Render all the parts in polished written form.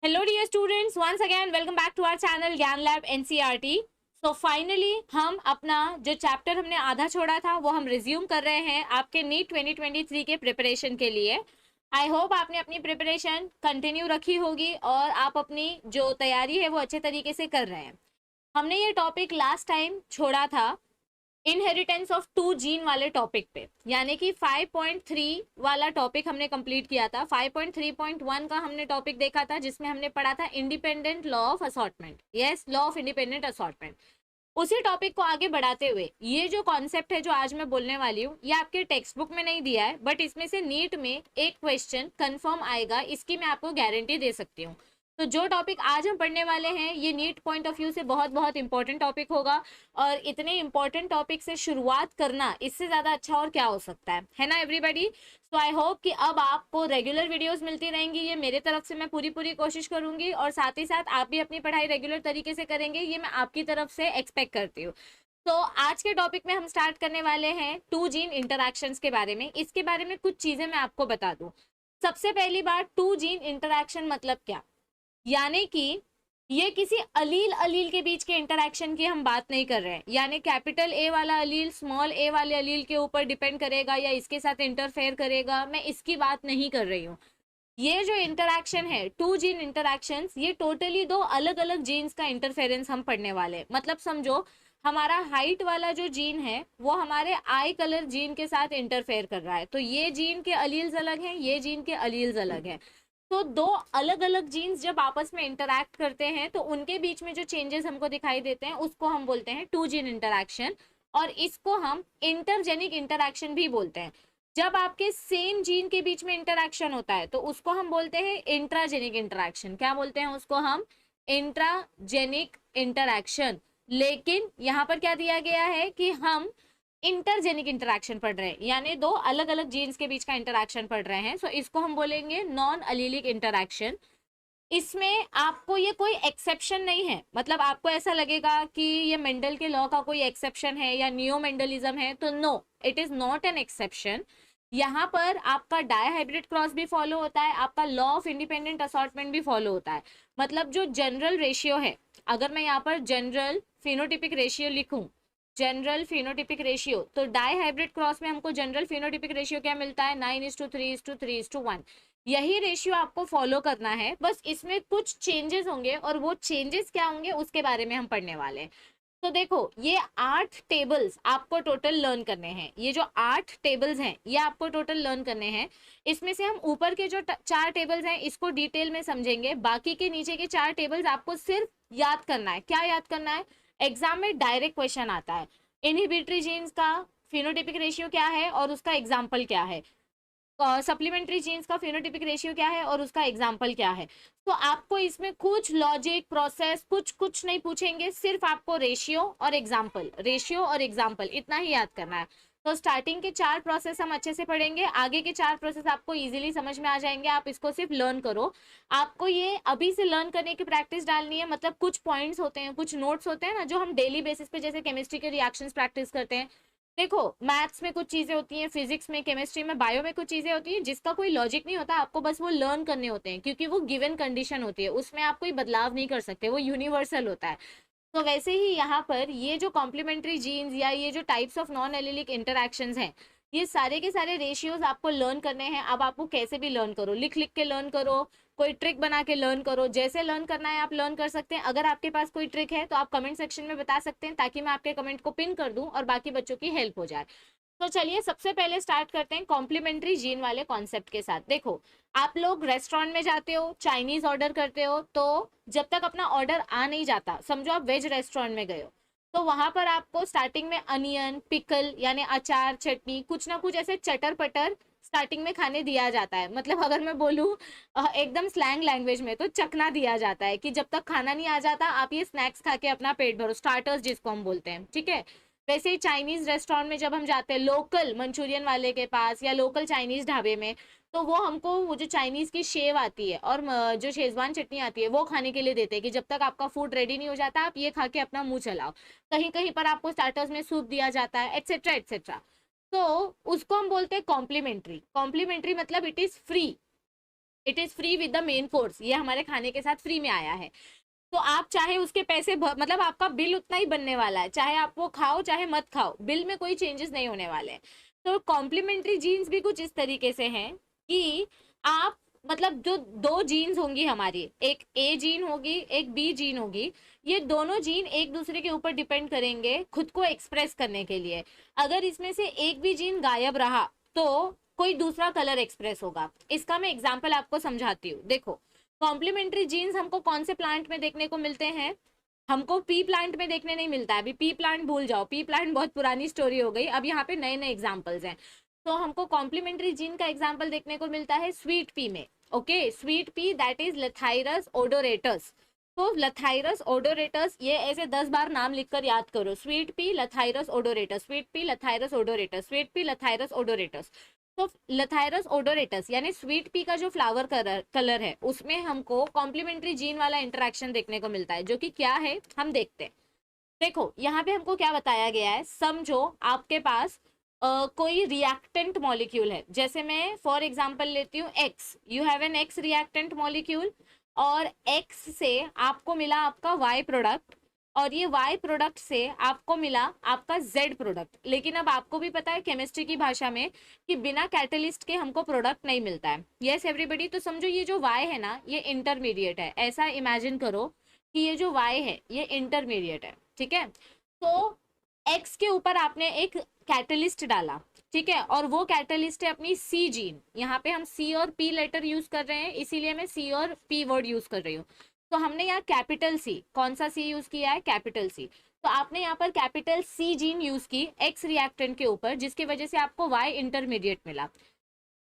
Hello dear students, once again welcome back to our channel Gyan lab NCERT. So finally हम अपना जो chapter हमने आधा छोड़ा था वो हम रिज्यूम कर रहे हैं आपके नीट 2023 के प्रिपरेशन के लिए। आई होप आपने अपनी प्रिपरेशन कंटिन्यू रखी होगी और आप अपनी जो तैयारी है वो अच्छे तरीके से कर रहे हैं। हमने ये टॉपिक लास्ट टाइम छोड़ा था इनहेरिटेंस ऑफ टू जीन वाले टॉपिक पे, यानी कि 5.3 वाला टॉपिक हमने कंप्लीट किया था। 5.3.1 का हमने टॉपिक देखा था जिसमें हमने पढ़ा था independent law of assortment. Yes, law of independent assortment. उसी टॉपिक को आगे बढ़ाते हुए ये जो कॉन्सेप्ट है जो आज मैं बोलने वाली हूँ ये आपके टेक्स्ट बुक में नहीं दिया है, बट इसमें से नीट में एक क्वेश्चन कंफर्म आएगा, इसकी मैं आपको गारंटी दे सकती हूँ। तो जो टॉपिक आज हम पढ़ने वाले हैं ये नीट पॉइंट ऑफ व्यू से बहुत बहुत इंपॉर्टेंट टॉपिक होगा, और इतने इंपॉर्टेंट टॉपिक से शुरुआत करना इससे ज्यादा अच्छा और क्या हो सकता है ना एवरीबॉडी। सो आई होप कि अब आपको रेगुलर वीडियोस मिलती रहेंगी, ये मेरे तरफ से मैं पूरी पूरी कोशिश करूंगी, और साथ ही साथ आप भी अपनी पढ़ाई रेगुलर तरीके से करेंगे, ये मैं आपकी तरफ से एक्सपेक्ट करती हूँ। तो आज के टॉपिक में हम स्टार्ट करने वाले हैं टू जीन इंटरैक्शंस के बारे में। इसके बारे में कुछ चीजें मैं आपको बता दूं। सबसे पहली बात, टू जीन इंटरैक्शन मतलब क्या, यानी कि ये किसी अलील अलील के बीच के इंटरैक्शन की हम बात नहीं कर रहे हैं, यानी कैपिटल ए वाला अलील स्मॉल ए वाले अलील के ऊपर डिपेंड करेगा या इसके साथ इंटरफेयर करेगा, मैं इसकी बात नहीं कर रही हूँ। ये जो इंटरैक्शन है टू जीन इंटरैक्शन, ये टोटली दो अलग अलग जीन्स का इंटरफेरेंस हम पढ़ने वाले हैं। मतलब समझो हमारा हाइट वाला जो जीन है वो हमारे आई कलर जीन के साथ इंटरफेयर कर रहा है, तो ये जीन के अलील्स अलग हैं, ये जीन के अलील्स अलग हैं। तो दो अलग अलग जीन्स जब आपस में इंटरैक्ट करते हैं तो उनके बीच में जो चेंजेस हमको दिखाई देते हैं उसको हम बोलते हैं टू जीन इंटरैक्शन, और इसको हम इंटरजेनिक इंटरैक्शन भी बोलते हैं। जब आपके सेम जीन के बीच में इंटरैक्शन होता है तो उसको हम बोलते हैं इंट्राजेनिक इंटरैक्शन। क्या बोलते हैं उसको हम? Intragenic interaction. लेकिन यहाँ पर क्या दिया गया है कि हम इंटरजेनिक इंटरैक्शन पढ़ रहे हैं, यानी दो अलग अलग जीन्स के बीच का इंटरैक्शन पढ़ रहे हैं। सो इसको हम बोलेंगे नॉन अलीलिक इंटरैक्शन। इसमें आपको ये कोई एक्सेप्शन नहीं है, मतलब आपको ऐसा लगेगा कि ये मेंडल के लॉ का कोई एक्सेप्शन है या नियो मेंडलिज्म है, तो no, it is not an exception. यहाँ पर आपका डायहाइब्रिड क्रॉस भी फॉलो होता है, आपका लॉ ऑफ इंडिपेंडेंट असॉर्टमेंट भी फॉलो होता है। मतलब जो जनरल रेशियो है, अगर मैं यहाँ पर जनरल फिनोटिपिक रेशियो लिखूं, जनरल फिनोटिपिक रेशियो, तो डाई हाइब्रिड क्रॉस में हमको जनरल फिनोटिपिक रेशियो क्या मिलता है? 9:3:3:1। यही रेशियो आपको फॉलो करना है, बस इसमें कुछ चेंजेस होंगे, और वो चेंजेस क्या होंगे उसके बारे में हम पढ़ने वाले हैं। तो देखो, ये 8 टेबल्स आपको टोटल लर्न करने हैं। ये जो 8 टेबल्स हैं ये आपको टोटल लर्न करने हैं। इसमें से हम ऊपर के जो 4 टेबल्स हैं इसको डिटेल में समझेंगे, बाकी के नीचे के 4 टेबल्स आपको सिर्फ याद करना है। क्या याद करना है? एग्जाम में डायरेक्ट क्वेश्चन आता है, इनहिबिटरी जीन्स का फिनोटिपिक रेशियो क्या है और उसका एग्जाम्पल क्या है, सप्लीमेंट्री जीन्स का फिनोटिपिक रेशियो क्या है और उसका एग्जाम्पल क्या है। तो आपको इसमें कुछ लॉजिक प्रोसेस कुछ कुछ नहीं पूछेंगे, सिर्फ आपको रेशियो और एग्जाम्पल, रेशियो और एग्जाम्पल इतना ही याद करना है। तो स्टार्टिंग के 4 प्रोसेस हम अच्छे से पढ़ेंगे, आगे के 4 प्रोसेस आपको इजीली समझ में आ जाएंगे, आप इसको सिर्फ लर्न करो। आपको ये अभी से लर्न करने की प्रैक्टिस डालनी है, मतलब कुछ पॉइंट्स होते हैं, कुछ नोट्स होते हैं ना जो हम डेली बेसिस पे जैसे केमिस्ट्री के रिएक्शंस प्रैक्टिस करते हैं। देखो, मैथ्स में कुछ चीजें होती हैं, फिजिक्स में, केमिस्ट्री में, बायो में कुछ चीजें होती हैं जिसका कोई लॉजिक नहीं होता, आपको बस वो लर्न करने होते हैं क्योंकि वो गिवन कंडीशन होती है, उसमें आप कोई बदलाव नहीं कर सकते, वो यूनिवर्सल होता है। तो वैसे ही यहाँ पर ये जो कॉम्प्लीमेंट्री जीन्स या ये जो types of non allylic interactions हैं, ये सारे के सारे रेशियोज आपको लर्न करने हैं। अब आपको कैसे भी लर्न करो, लिख लिख के लर्न करो, कोई ट्रिक बना के लर्न करो, जैसे लर्न करना है आप लर्न कर सकते हैं। अगर आपके पास कोई ट्रिक है तो आप कमेंट सेक्शन में बता सकते हैं ताकि मैं आपके कमेंट को पिन कर दूं और बाकी बच्चों की हेल्प हो जाए। तो चलिए सबसे पहले स्टार्ट करते हैं कॉम्प्लीमेंट्री जीन वाले कॉन्सेप्ट के साथ। देखो, आप लोग रेस्टोरेंट में जाते हो, चाइनीज ऑर्डर करते हो, तो जब तक अपना ऑर्डर आ नहीं जाता, समझो आप वेज रेस्टोरेंट में गए हो, तो वहां पर आपको स्टार्टिंग में अनियन पिकल यानी अचार चटनी कुछ ना कुछ ऐसे चटर पटर स्टार्टिंग में खाने दिया जाता है। मतलब अगर मैं बोलूँ एकदम स्लैंग लैंग्वेज में तो चखना दिया जाता है कि जब तक खाना नहीं आ जाता आप ये स्नैक्स खा के अपना पेट भरो, स्टार्टर्स जिसको हम बोलते हैं, ठीक है। वैसे ही चाइनीज रेस्टोरेंट में जब हम जाते हैं लोकल मंचूरियन वाले के पास या लोकल चाइनीज ढाबे में, तो वो हमको वो जो चाइनीज की शेव आती है और जो शेजवान चटनी आती है वो खाने के लिए देते हैं कि जब तक आपका फूड रेडी नहीं हो जाता आप ये खा के अपना मुंह चलाओ। कहीं कहीं पर आपको स्टार्टर्स में सूप दिया जाता है, एटसेट्रा एटसेट्रा। तो उसको हम बोलते हैं कॉम्प्लीमेंट्री। कॉम्प्लीमेंट्री मतलब it is free, it is free with the main course, ये हमारे खाने के साथ फ्री में आया है। तो आप चाहे उसके पैसे मतलब आपका बिल उतना ही बनने वाला है, चाहे आप वो खाओ चाहे मत खाओ, बिल में कोई चेंजेस नहीं होने वाले हैं। तो कॉम्प्लीमेंट्री जीन्स भी कुछ इस तरीके से हैं कि आप मतलब जो दो जीन्स होंगी हमारी, एक ए जीन होगी एक बी जीन होगी, ये दोनों जीन एक दूसरे के ऊपर डिपेंड करेंगे खुद को एक्सप्रेस करने के लिए। अगर इसमें से एक भी जीन गायब रहा तो कोई दूसरा कलर एक्सप्रेस होगा। इसका मैं एग्जाम्पल आपको समझाती हूँ। देखो, कॉम्प्लीमेंट्री जीन्स हमको कौन से प्लांट में देखने को मिलते हैं? हमको पी प्लांट में देखने नहीं मिलता है। अभी पी प्लांट भूल जाओ, पी प्लांट बहुत पुरानी स्टोरी हो गई, अब यहाँ पे नए नए एग्जाम्पल्स हैं। तो हमको कॉम्प्लीमेंट्री जीन का एग्जाम्पल देखने को मिलता है स्वीट पी में। Okay, sweet pea that is Lathyrus odoratus. तो लथाइरस ओडोरेटस, ये ऐसे 10 बार नाम लिखकर याद करो, sweet pea Lathyrus odoratus, sweet pea Lathyrus odoratus, sweet pea Lathyrus odoratus. तो लथाइरस ओडोरेटस यानी स्वीट पी का जो फ्लावर कलर है उसमें हमको कॉम्प्लीमेंट्री जीन वाला इंटरेक्शन देखने को मिलता है, जो कि क्या है हम देखते हैं। देखो यहाँ पे हमको क्या बताया गया है, समझो आपके पास कोई रिएक्टेंट मॉलिक्यूल है, जैसे मैं फॉर एग्जांपल लेती हूँ x, you have an x reactant molecule, और एक्स से आपको मिला आपका वाई प्रोडक्ट, और ये वाई प्रोडक्ट से आपको मिला आपका जेड प्रोडक्ट। लेकिन अब आपको भी पता है केमिस्ट्री की भाषा में कि बिना कैटलिस्ट के हमको प्रोडक्ट नहीं मिलता है। यस एवरीबडी, तो समझो ये जो वाई है ना ये इंटरमीडिएट है, ऐसा इमेजिन करो कि ये जो वाई है ये इंटरमीडिएट है, ठीक है। तो एक्स के ऊपर आपने एक कैटलिस्ट डाला, ठीक है, और वो कैटलिस्ट है अपनी सी जीन। यहाँ पे हम सी और पी लेटर यूज कर रहे हैं, इसीलिए मैं सी और पी वर्ड यूज कर रही हूँ। तो हमने यहाँ कैपिटल सी, कौन सा सी यूज किया है? Capital C. तो आपने यहाँ पर कैपिटल सी जीन यूज की एक्स रिएक्टेंट के ऊपर, जिसकी वजह से आपको वाई इंटरमीडिएट मिला।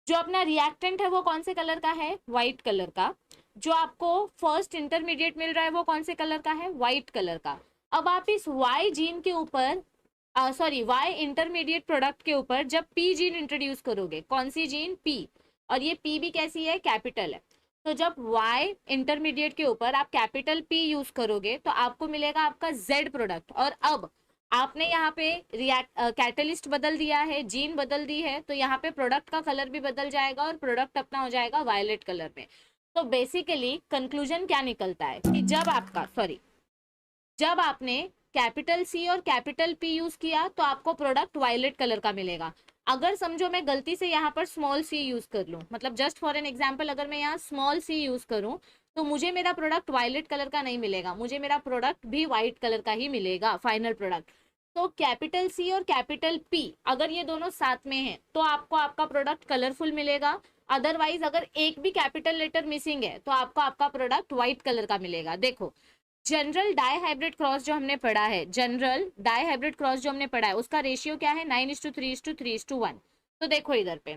जो अपना रिएक्टेंट है वो कौन से कलर का है? व्हाइट कलर का। जो आपको फर्स्ट इंटरमीडिएट मिल रहा है वो कौन से कलर का है? व्हाइट कलर का। अब आप इस वाई जीन के ऊपर सॉरी वाई इंटरमीडिएट प्रोडक्ट के ऊपर जब पी जीन इंट्रोड्यूस करोगे, कौन सी जीन? पी, और ये पी भी कैसी है? कैपिटल है। तो जब वाई इंटरमीडिएट के ऊपर आप कैपिटल पी यूज करोगे तो आपको मिलेगा आपका जेड प्रोडक्ट। और अब आपने यहाँ पे कैटलिस्ट बदल दिया है, जीन बदल दी है, तो यहाँ पे प्रोडक्ट का कलर भी बदल जाएगा और प्रोडक्ट अपना हो जाएगा वायलेट कलर में। तो बेसिकली कंक्लूजन क्या निकलता है कि जब आपने कैपिटल सी और कैपिटल पी यूज किया तो आपको प्रोडक्ट वायलेट कलर का मिलेगा। अगर समझो मैं गलती से यहाँ पर स्मॉल सी यूज कर लूँ, मतलब जस्ट फॉर एन एग्जांपल अगर मैं यहाँ स्मॉल सी यूज करूँ तो मुझे मेरा प्रोडक्ट वायलेट कलर का नहीं मिलेगा, मुझे मेरा प्रोडक्ट भी व्हाइट कलर का ही मिलेगा, फाइनल प्रोडक्ट। तो कैपिटल सी और कैपिटल पी अगर ये दोनों साथ में हैं तो आपको आपका प्रोडक्ट कलरफुल मिलेगा। अदरवाइज अगर एक भी कैपिटल लेटर मिसिंग है तो आपको आपका प्रोडक्ट व्हाइट कलर का मिलेगा। देखो, जनरल डाई हाइब्रिड क्रॉस जो हमने पढ़ा है, जनरल डाई हाइब्रिड क्रॉस जो हमने पढ़ा है उसका रेशियो क्या है? 9:3:3:1। तो देखो इधर पे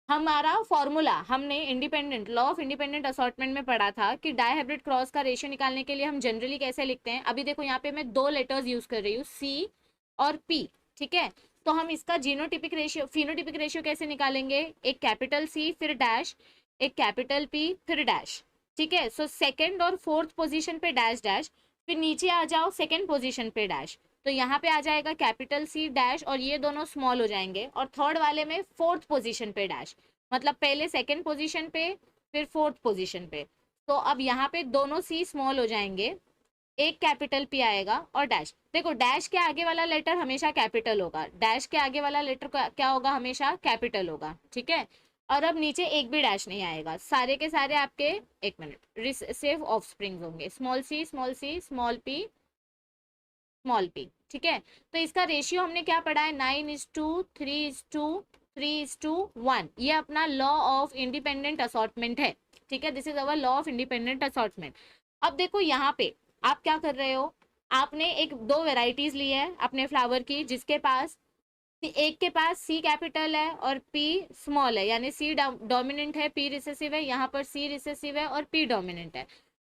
हमारा फॉर्मूला, हमने independent law of independent assortment में पढ़ा था कि डाई हाइब्रिड क्रॉस का रेशियो निकालने के लिए हम जनरली कैसे लिखते हैं। अभी देखो यहाँ पे मैं दो लेटर्स यूज कर रही हूँ, सी और पी, ठीक है। तो हम इसका जीनोटिपिक रेशियो फिनोटिपिक रेशियो कैसे निकालेंगे? एक कैपिटल सी फिर डैश, एक कैपिटल पी फिर डैश, ठीक है। सो सेकंड और फोर्थ पोजीशन पे डैश डैश, फिर नीचे आ जाओ सेकंड पोजीशन पे डैश, तो यहाँ पे आ जाएगा कैपिटल सी डैश और ये दोनों स्मॉल हो जाएंगे, और थर्ड वाले में फोर्थ पोजीशन पे डैश, मतलब पहले सेकंड पोजीशन पे फिर फोर्थ पोजीशन पे। तो अब यहाँ पे दोनों सी स्मॉल हो जाएंगे, एक कैपिटल पी आएगा और डैश। देखो डैश के आगे वाला लेटर हमेशा कैपिटल होगा, डैश के आगे वाला लेटर क्या होगा? हमेशा कैपिटल होगा, ठीक है। और अब नीचे एक भी डैश नहीं आएगा, सारे के सारे आपके, एक मिनट, रिसेसिव ऑफस्प्रिंग्स होंगे, स्मॉल सी स्मॉल पी, ठीक है। तो इसका रेशियो हमने क्या पढ़ा है? 9:3:3:1। ये अपना लॉ ऑफ इंडिपेंडेंट असॉर्टमेंट है, ठीक है। This is our law of independent assortment. अब देखो यहाँ पे आप क्या कर रहे हो, आपने एक दो वेराइटीज ली है अपने फ्लावर की, जिसके पास एक के पास सी कैपिटल है और पी स्मॉल है, यानी सी डोमिनेंट है, पी रिसेसिव है, यहाँ पर सी रिसेसिव है और पी डोमिनेंट है।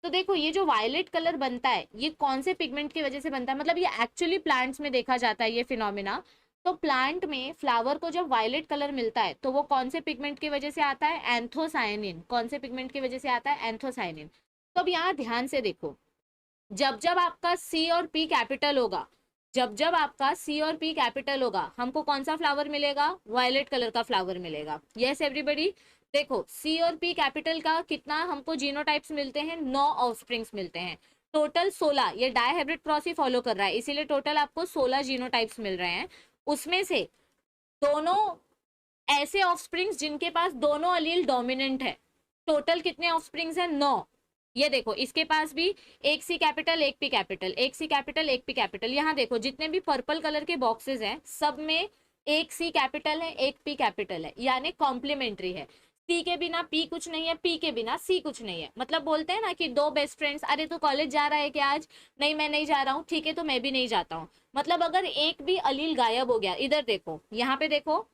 तो देखो ये जो वायलेट कलर बनता है ये कौन से पिगमेंट की वजह से बनता है? मतलब ये एक्चुअली प्लांट्स में देखा जाता है ये फिनोमिना। तो प्लांट में फ्लावर को जब वायलेट कलर मिलता है तो वो कौन से पिगमेंट की वजह से आता है? एंथोसायनिन। कौन से पिगमेंट की वजह से आता है? एंथोसायनिन। तो अब यहाँ ध्यान से देखो, जब जब आपका सी और पी कैपिटल होगा, जब आपका सी और पी कैपिटल होगा, हमको कौन सा फ्लावर मिलेगा? वायलेट कलर का फ्लावर मिलेगा। यस एवरीबडी, देखो सी और पी कैपिटल का कितना हमको जीनोटाइप्स मिलते हैं, 9 ऑफस्प्रिंग्स मिलते हैं, टोटल 16। ये डायहाइब्रिड क्रॉस ही फॉलो कर रहा है, इसीलिए टोटल आपको 16 जीनोटाइप्स मिल रहे हैं। उसमें से दोनों ऐसे ऑफस्प्रिंग्स जिनके पास दोनों अलील डोमिनेंट है। टोटल कितने ऑफस्प्रिंग्स हैं, 9। ये देखो इसके पास भी एक सी कैपिटल एक पी कैपिटल, एक सी कैपिटल एक पी कैपिटल। यहाँ देखो जितने भी पर्पल कलर के बॉक्सेस हैं सब में एक सी कैपिटल है एक पी कैपिटल है, यानी कॉम्प्लीमेंट्री है। सी के बिना पी कुछ नहीं है, पी के बिना सी कुछ नहीं है। मतलब बोलते हैं ना कि दो बेस्ट फ्रेंड्स, अरे तू कॉलेज जा रहा है क्या आज, नहीं मैं नहीं जा रहा हूँ, ठीक है तो मैं भी नहीं जाता हूँ। मतलब अगर एक भी अलील गायब हो गया, इधर देखो यहाँ पे देखो,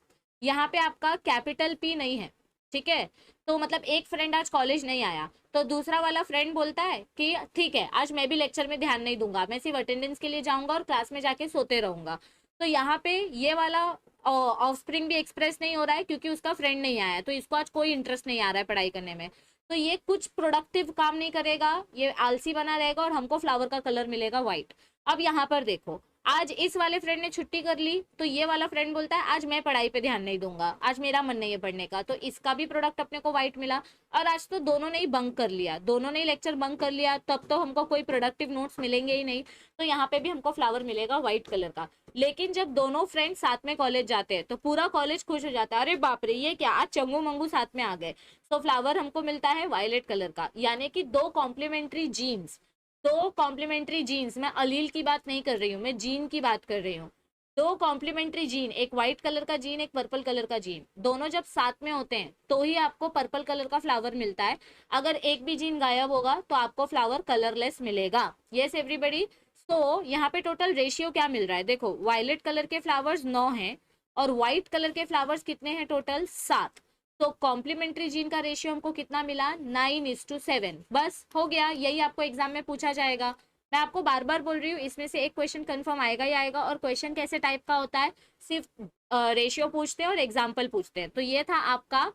यहाँ पे आपका कैपिटल पी नहीं है, ठीक है। तो मतलब एक फ्रेंड आज कॉलेज नहीं आया, तो दूसरा वाला फ्रेंड बोलता है कि ठीक है आज मैं भी लेक्चर में ध्यान नहीं दूंगा, मैं सिर्फ अटेंडेंस के लिए जाऊंगा और क्लास में जाके सोते रहूंगा। तो यहाँ पे ये वाला ऑफस्प्रिंग भी एक्सप्रेस नहीं हो रहा है क्योंकि उसका फ्रेंड नहीं आया, तो इसको आज कोई इंटरेस्ट नहीं आ रहा है पढ़ाई करने में। तो ये कुछ प्रोडक्टिव काम नहीं करेगा, ये आलसी बना रहेगा और हमको फ्लावर का कलर मिलेगा व्हाइट। अब यहाँ पर देखो, आज इस वाले फ्रेंड ने छुट्टी कर ली, तो ये वाला फ्रेंड बोलता है आज मैं पढ़ाई पे ध्यान नहीं दूंगा, आज मेरा मन नहीं है पढ़ने का, तो इसका भी प्रोडक्ट अपने को व्हाइट मिला। और आज तो दोनों ने ही बंक कर लिया, दोनों ने ही लेक्चर बंक कर लिया, तब तो हमको कोई प्रोडक्टिव नोट्स मिलेंगे ही नहीं, तो यहाँ पे भी हमको फ्लावर मिलेगा व्हाइट कलर का। लेकिन जब दोनों फ्रेंड साथ में कॉलेज जाते हैं तो पूरा कॉलेज खुश हो जाता है, अरे बाप रे ये क्या, आज चंगू मंगू साथ में आ गए। तो फ्लावर हमको मिलता है वायलेट कलर का, यानी कि दो कॉम्प्लीमेंट्री जीन्स, दो कॉम्प्लीमेंट्री जीन्स, मैं अलील की बात नहीं कर रही हूँ, मैं जीन की बात कर रही हूँ। दो कॉम्प्लीमेंट्री जीन, एक व्हाइट कलर का जीन एक पर्पल कलर का जीन, दोनों जब साथ में होते हैं तो ही आपको पर्पल कलर का फ्लावर मिलता है। अगर एक भी जीन गायब होगा तो आपको फ्लावर कलरलेस मिलेगा। Yes everybody. तो यहाँ पे टोटल रेशियो क्या मिल रहा है, देखो वायलेट कलर के फ्लावर्स 9 हैं और व्हाइट कलर के फ्लावर्स कितने हैं, टोटल 7। तो कॉम्प्लीमेंट्री जीन का रेशियो हमको कितना मिला, 9:7। बस हो गया, यही आपको एग्जाम में पूछा जाएगा। मैं आपको बार बार बोल रही हूँ, इसमें से एक क्वेश्चन कंफर्म आएगा ही आएगा। और क्वेश्चन कैसे टाइप का होता है, सिर्फ रेशियो पूछते हैं और एग्जाम्पल पूछते हैं। तो ये था आपका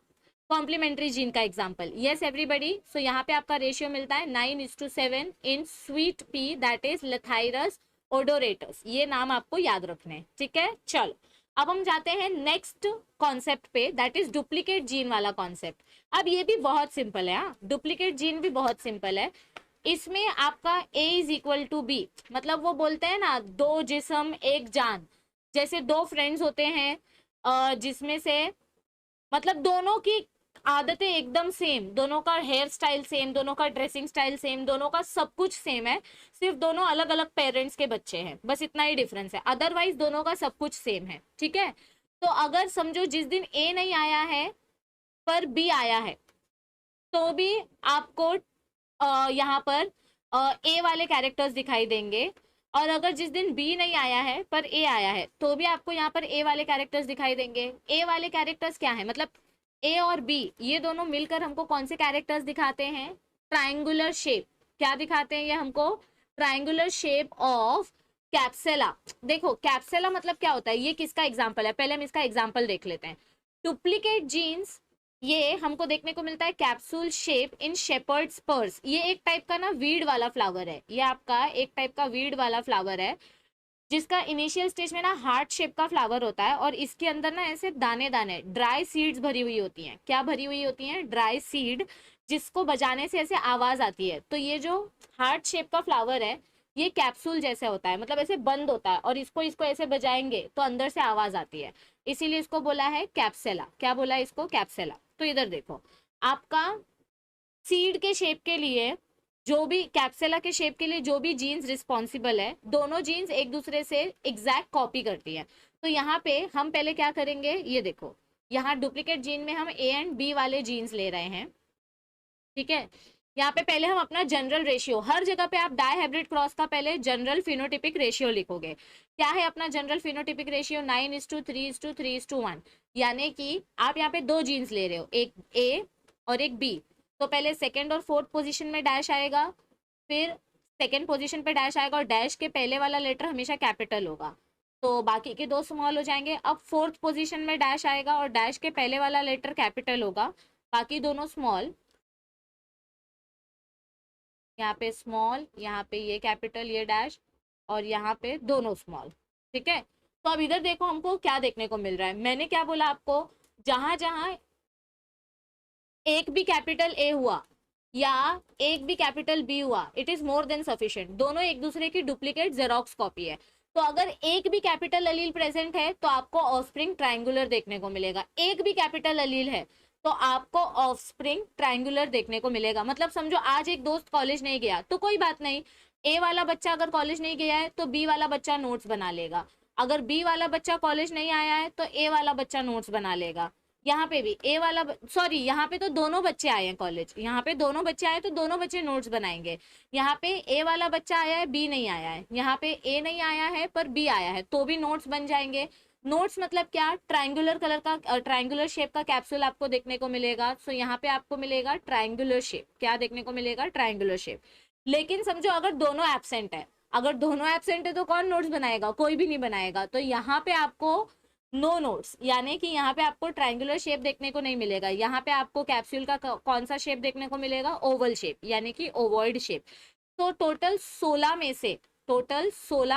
कॉम्प्लीमेंट्री जीन का एग्जाम्पल। Yes everybody. सो यहाँ पे आपका रेशियो मिलता है 9:7 in sweet pea, that is Lathyrus odoratus. ये नाम आपको याद रखने हैं, ठीक है। चलो अब हम जाते हैं नेक्स्ट कॉन्सेप्ट पे, दैट इज डुप्लीकेट जीन वाला कॉन्सेप्ट। अब ये भी बहुत सिंपल है, हाँ डुप्लीकेट जीन भी बहुत सिंपल है। इसमें आपका A is equal to B, मतलब वो बोलते हैं ना दो जिस्म एक जान, जैसे दो फ्रेंड्स होते हैं जिसमें से मतलब दोनों की आदतें एकदम सेम, दोनों का हेयर स्टाइल सेम, दोनों का ड्रेसिंग स्टाइल सेम, दोनों का सब कुछ सेम है, सिर्फ दोनों अलग अलग पेरेंट्स के बच्चे हैं, बस इतना ही डिफरेंस है, अदरवाइज दोनों का सब कुछ सेम है, ठीक है। तो अगर समझो जिस दिन ए नहीं आया है पर बी आया है, तो भी आपको यहाँ पर ए वाले कैरेक्टर्स दिखाई देंगे। और अगर जिस दिन बी नहीं आया है पर ए आया है, तो भी आपको यहाँ पर ए वाले कैरेक्टर्स दिखाई देंगे। ए वाले कैरेक्टर्स क्या है, मतलब ए और बी ये दोनों मिलकर हमको कौन से कैरेक्टर्स दिखाते हैं, ट्राइंगुलर शेप। क्या दिखाते हैं ये हमको, ट्राइंगुलर शेप ऑफ कैप्सेला। देखो कैप्सेला मतलब क्या होता है, ये किसका एग्जाम्पल है, पहले हम इसका एग्जाम्पल देख लेते हैं। डुप्लीकेट जीन्स ये हमको देखने को मिलता है capsule shape in shepherds purse. ये एक टाइप का ना वीड वाला फ्लावर है, ये आपका एक टाइप का वीड वाला फ्लावर है, जिसका इनिशियल स्टेज में ना हार्ट शेप का फ्लावर होता है और इसके अंदर ना ऐसे दाने दाने ड्राई सीड्स भरी हुई होती हैं। क्या भरी हुई होती हैं, ड्राई सीड, जिसको बजाने से ऐसे आवाज आती है। तो ये जो हार्ट शेप का फ्लावर है ये कैप्सूल जैसे होता है, मतलब ऐसे बंद होता है और इसको इसको ऐसे बजाएंगे तो अंदर से आवाज आती है, इसीलिए इसको बोला है कैप्सेला। क्या बोला है इसको, कैप्सेला। तो इधर देखो आपका सीड के शेप के लिए, जो भी कैप्सेला के शेप के लिए जो भी जीन्स रिस्पॉन्सिबल है, दोनों जीन्स एक दूसरे से एग्जैक्ट कॉपी करती है। तो यहाँ पे हम पहले क्या करेंगे, ये देखो यहाँ डुप्लीकेट जीन में हम ए एंड बी वाले जीन्स ले रहे हैं, ठीक है। यहाँ पे पहले हम अपना जनरल रेशियो, हर जगह पे आप डायहाइब्रिड क्रॉस का पहले जनरल फिनोटिपिक रेशियो लिखोगे। क्या है अपना जनरल फिनोटिपिक रेशियो, 9:3:3:1, यानी कि आप यहाँ पे दो जीन्स ले रहे हो, एक ए और एक बी। तो पहले सेकंड और फोर्थ पोजीशन में डैश आएगा, फिर सेकंड पोजीशन पे डैश आएगा और डैश के पहले वाला लेटर हमेशा कैपिटल होगा, तो बाकी के दो स्मॉल हो जाएंगे। अब फोर्थ पोजीशन में डैश आएगा और डैश के पहले वाला लेटर कैपिटल होगा, बाकी दोनों स्मॉल। यहाँ पे स्मॉल, यहाँ पे ये कैपिटल ये डैश, और यहाँ पे दोनों स्मॉल, ठीक है। तो अब इधर देखो हमको क्या देखने को मिल रहा है, मैंने क्या बोला आपको, जहां जहां एक भी कैपिटल ए हुआ या एक भी कैपिटल बी हुआ, it is more than sufficient. दोनों एक दूसरे की डुप्लीकेट जेरोक्स कॉपी है। तो अगर एक भी कैपिटल अलील प्रेजेंट है तो आपको ऑफस्प्रिंग ट्रायंगुलर देखने को मिलेगा। एक भी कैपिटल अलील है तो आपको ऑफस्प्रिंग ट्रायंगुलर देखने को मिलेगा। मतलब समझो आज एक दोस्त कॉलेज नहीं गया तो कोई बात नहीं, ए वाला बच्चा अगर कॉलेज नहीं गया है तो बी वाला बच्चा नोट्स बना लेगा, अगर बी वाला बच्चा कॉलेज नहीं आया है तो ए वाला बच्चा नोट्स बना लेगा। यहाँ पे भी ए वाला सॉरी यहाँ पे तो दोनों बच्चे आए हैं कॉलेज, यहाँ पे दोनों बच्चे आए तो दोनों बच्चे नोट्स बनाएंगे। यहाँ पे ए वाला बच्चा आया है, बी नहीं आया है, यहाँ पे ए नहीं आया है पर बी आया है तो भी नोट्स बन जाएंगे। नोट्स मतलब क्या, ट्रायंगुलर कलर का ट्रायंगुलर शेप का कैप्सूल आपको देखने को मिलेगा। सो यहाँ पे आपको मिलेगा ट्रायंगुलर शेप, क्या देखने को मिलेगा, ट्रायंगुलर शेप। लेकिन समझो अगर दोनों एब्सेंट है, अगर दोनों एब्सेंट है तो कौन नोट्स बनाएगा, कोई भी नहीं बनाएगा। तो यहाँ पे आपको नो नोट्स, यानी कि यहाँ पे आपको ट्रायंगुलर शेप देखने को नहीं मिलेगा। यहाँ पे आपको कैप्सूल का कौन सा शेप देखने को मिलेगा, ओवल शेप, यानी कि ओवॉइड शेप। तो टोटल 16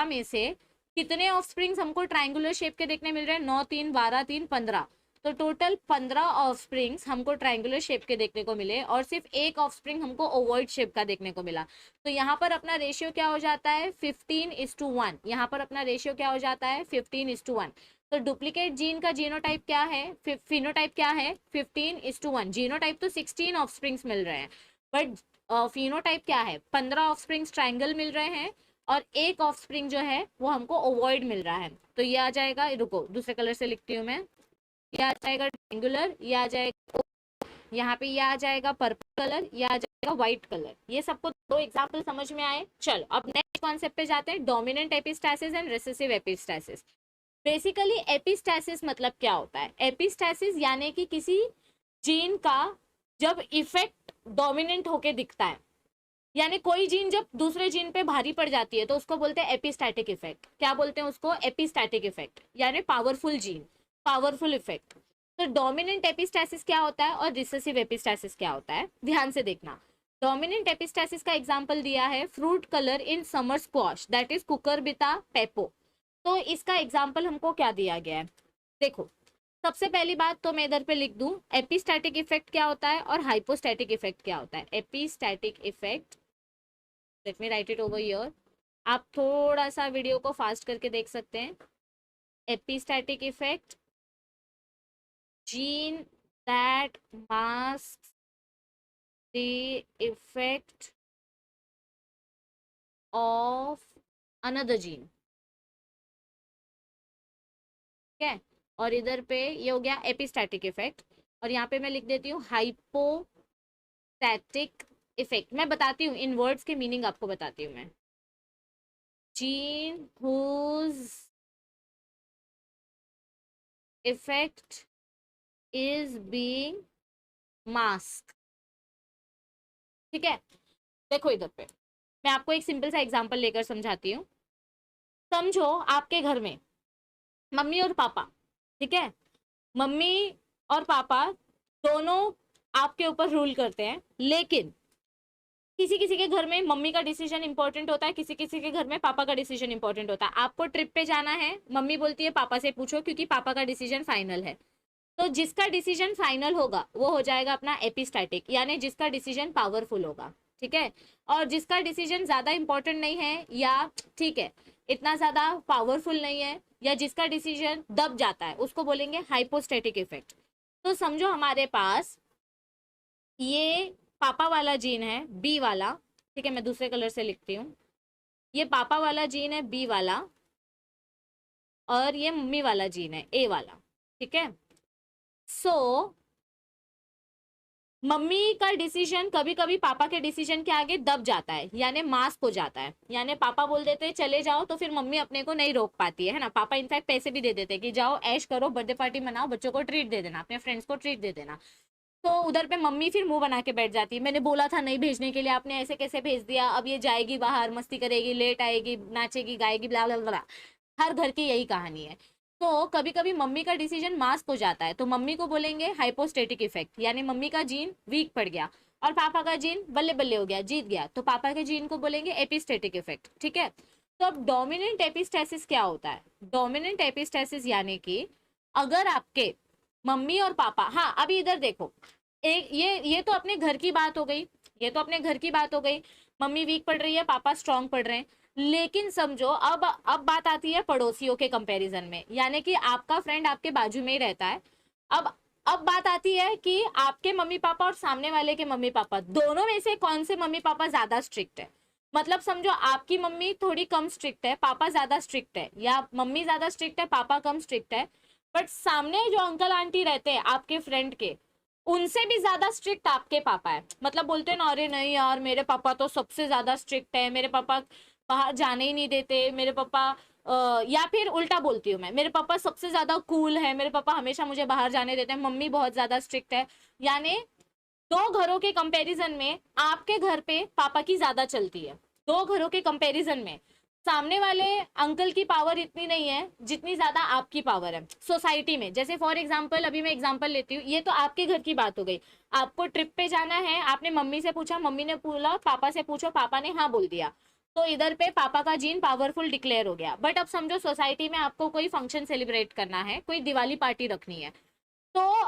में से कितने ऑफस्प्रिंग्स हमको ट्रायंगुलर शेप के देखने मिल रहे हैं, 9 3 12 3 15। तो टोटल 15 ऑफस्प्रिंग्स हमको ट्रायंगुलर शेप के देखने को मिले और सिर्फ एक ऑफस्प्रिंग हमको ओवॉइड शेप का देखने को मिला। तो यहाँ पर अपना रेशियो क्या हो जाता है, 15:1। यहाँ पर अपना रेशियो क्या हो जाता है, 15:1। तो डुप्लीकेट जीन का जीनोटाइप क्या है, फिनोटाइप क्या है, 15:1। जीनोटाइप तो 16 ऑफस्प्रिंग्स मिल रहे हैं बट फिनोटाइप क्या है, 15 ऑफस्प्रिंग्स ट्रायंगल मिल रहे हैं और एक ऑफस्प्रिंग जो है वो हमको ओवॉइड मिल रहा है। तो ये आ जाएगा, रुको दूसरे कलर से लिखती हूँ मैं, ये आ जाएगा ट्रायंगुलर, ये आ जाएगा, यहाँ पे ये आ जाएगा पर्पल कलर, ये आ जाएगा व्हाइट कलर। ये सबको दो एग्जाम्पल समझ में आए। चलो अब नेक्स्ट कॉन्सेप्ट पे जाते हैं, डोमिनेंट एपिस्टैसिस एंड रिसेसिव एपिस्टैसिस। बेसिकली एपिस्टैसिस मतलब क्या होता है, एपिस्टैसिस यानी कि किसी जीन का जब इफेक्ट डोमिनेंट होके दिखता है, यानी कोई जीन जब दूसरे जीन पे भारी पड़ जाती है तो उसको बोलते हैं एपिस्टैटिक इफेक्ट। क्या बोलते हैं उसको, एपिस्टैटिक इफेक्ट, यानी पावरफुल जीन, पावरफुल इफेक्ट। तो डोमिनेंट एपिस्टैसिस क्या होता है और रिसेसिव एपिस्टैसिस क्या होता है, ध्यान से देखना। डोमिनेंट एपिस्टैसिस का एग्जांपल दिया है fruit colour in summer squash, that is Cucurbita pepo. तो इसका एग्जाम्पल हमको क्या दिया गया है, देखो सबसे पहली बात तो मैं इधर पे लिख दूं एपिस्टैटिक इफेक्ट क्या होता है और हाइपोस्टैटिक इफेक्ट क्या होता है। Epistatic effect, let me right it over here, आप थोड़ा सा वीडियो को फास्ट करके देख सकते हैं। Epistatic effect, gene that mask the effect of another gene, ठीक है। और इधर पे ये हो गया एपिस्टैटिक इफेक्ट, और यहाँ पे मैं लिख देती हूँ हाइपोस्टैटिक इफेक्ट। मैं बताती हूँ इन वर्ड्स के मीनिंग, आपको बताती हूँ मैं। Gene whose effect is being mask, ठीक है। देखो इधर पे मैं आपको एक सिंपल सा एग्जांपल लेकर समझाती हूँ। समझो आपके घर में मम्मी और पापा, ठीक है, मम्मी और पापा दोनों आपके ऊपर रूल करते हैं, लेकिन किसी किसी के घर में मम्मी का डिसीजन इंपॉर्टेंट होता है, किसी किसी के घर में पापा का डिसीजन इंपॉर्टेंट होता है। आपको ट्रिप पे जाना है, मम्मी बोलती है पापा से पूछो क्योंकि पापा का डिसीजन फाइनल है। तो जिसका डिसीजन फाइनल होगा वो हो जाएगा अपना एपिस्टैटिक, यानी जिसका डिसीजन पावरफुल होगा, ठीक है। और जिसका डिसीजन ज्यादा इंपॉर्टेंट नहीं है या ठीक है इतना ज्यादा पावरफुल नहीं है या जिसका डिसीजन दब जाता है उसको बोलेंगे हाइपोस्टैटिक इफेक्ट। तो समझो हमारे पास ये पापा वाला जीन है बी वाला, ठीक है, मैं दूसरे कलर से लिखती हूँ। ये पापा वाला जीन है बी वाला और ये मम्मी वाला जीन है ए वाला, ठीक है। सो मम्मी का डिसीजन कभी कभी पापा के डिसीजन के आगे दब जाता है, यानी मास्क हो जाता है, यानी पापा बोल देते हैं चले जाओ तो फिर मम्मी अपने को नहीं रोक पाती है ना। पापा इनफैक्ट पैसे भी दे देते हैं कि जाओ ऐश करो, बर्थडे पार्टी मनाओ, बच्चों को ट्रीट दे देना, अपने फ्रेंड्स को ट्रीट दे देना। तो उधर पे मम्मी फिर मुंह बना के बैठ जाती है, मैंने बोला था नहीं भेजने के लिए, आपने ऐसे कैसे भेज दिया, अब ये जाएगी बाहर मस्ती करेगी, लेट आएगी, नाचेगी गाएगी, ब्ला ब्ला ब्ला। हर घर की यही कहानी है। तो कभी कभी मम्मी का डिसीजन मास्क हो जाता है तो मम्मी को बोलेंगे हाइपोस्टेटिक इफेक्ट, यानी मम्मी का जीन वीक पड़ गया और पापा का जीन बल्ले बल्ले हो गया, जीत गया, तो पापा के जीन को बोलेंगे एपिस्टेटिक इफेक्ट, ठीक है। तो अब डोमिनेंट एपिस्टेसिस क्या होता है, डोमिनेंट एपिस्टेसिस यानी कि अगर आपके मम्मी और पापा, हाँ अभी इधर देखो, एक ये तो अपने घर की बात हो गई, ये तो अपने घर की बात हो गई। मम्मी वीक पढ़ रही है, पापा स्ट्रांग पढ़ रहे हैं। लेकिन समझो अब बात आती है पड़ोसियों के कंपैरिजन में, यानी कि आपका फ्रेंड आपके बाजू में ही रहता है। अब अब बात आती है कि आपके मम्मी पापा और सामने वाले के मम्मी पापा दोनों में से कौन से मम्मी पापा ज्यादा स्ट्रिक्ट है। मतलब समझो आपकी मम्मी थोड़ी कम स्ट्रिक्ट है, पापा ज्यादा स्ट्रिक्ट है, या मम्मी ज्यादा स्ट्रिक्ट है, पापा कम स्ट्रिक्ट है। बट सामने जो अंकल आंटी रहते हैं आपके फ्रेंड के, उनसे भी ज्यादा स्ट्रिक्ट आपके पापा है। मतलब बोलते हैं ना, अरे नहीं यार मेरे पापा तो सबसे ज्यादा स्ट्रिक्ट है, मेरे पापा बाहर जाने ही नहीं देते, मेरे पापा या फिर उल्टा बोलती हूँ मैं, मेरे पापा सबसे ज्यादा कूल है, मेरे पापा हमेशा मुझे बाहर जाने देते हैं, मम्मी बहुत ज्यादा स्ट्रिक्ट है। यानी दो घरों के कंपैरिजन में आपके घर पे पापा की ज्यादा चलती है। दो घरों के कंपैरिजन में सामने वाले अंकल की पावर इतनी नहीं है जितनी ज्यादा आपकी पावर है सोसाइटी में। जैसे फॉर एग्जांपल, अभी मैं एग्जांपल लेती हूँ, ये तो आपके घर की बात हो गई। आपको ट्रिप पे जाना है, आपने मम्मी से पूछा, मम्मी ने बोला पापा से पूछो, पापा ने हाँ बोल दिया, तो इधर पे पापा का जीन पावरफुल डिक्लेयर हो गया। बट अब समझो सोसाइटी में आपको कोई फंक्शन सेलिब्रेट करना है, कोई दिवाली पार्टी रखनी है, तो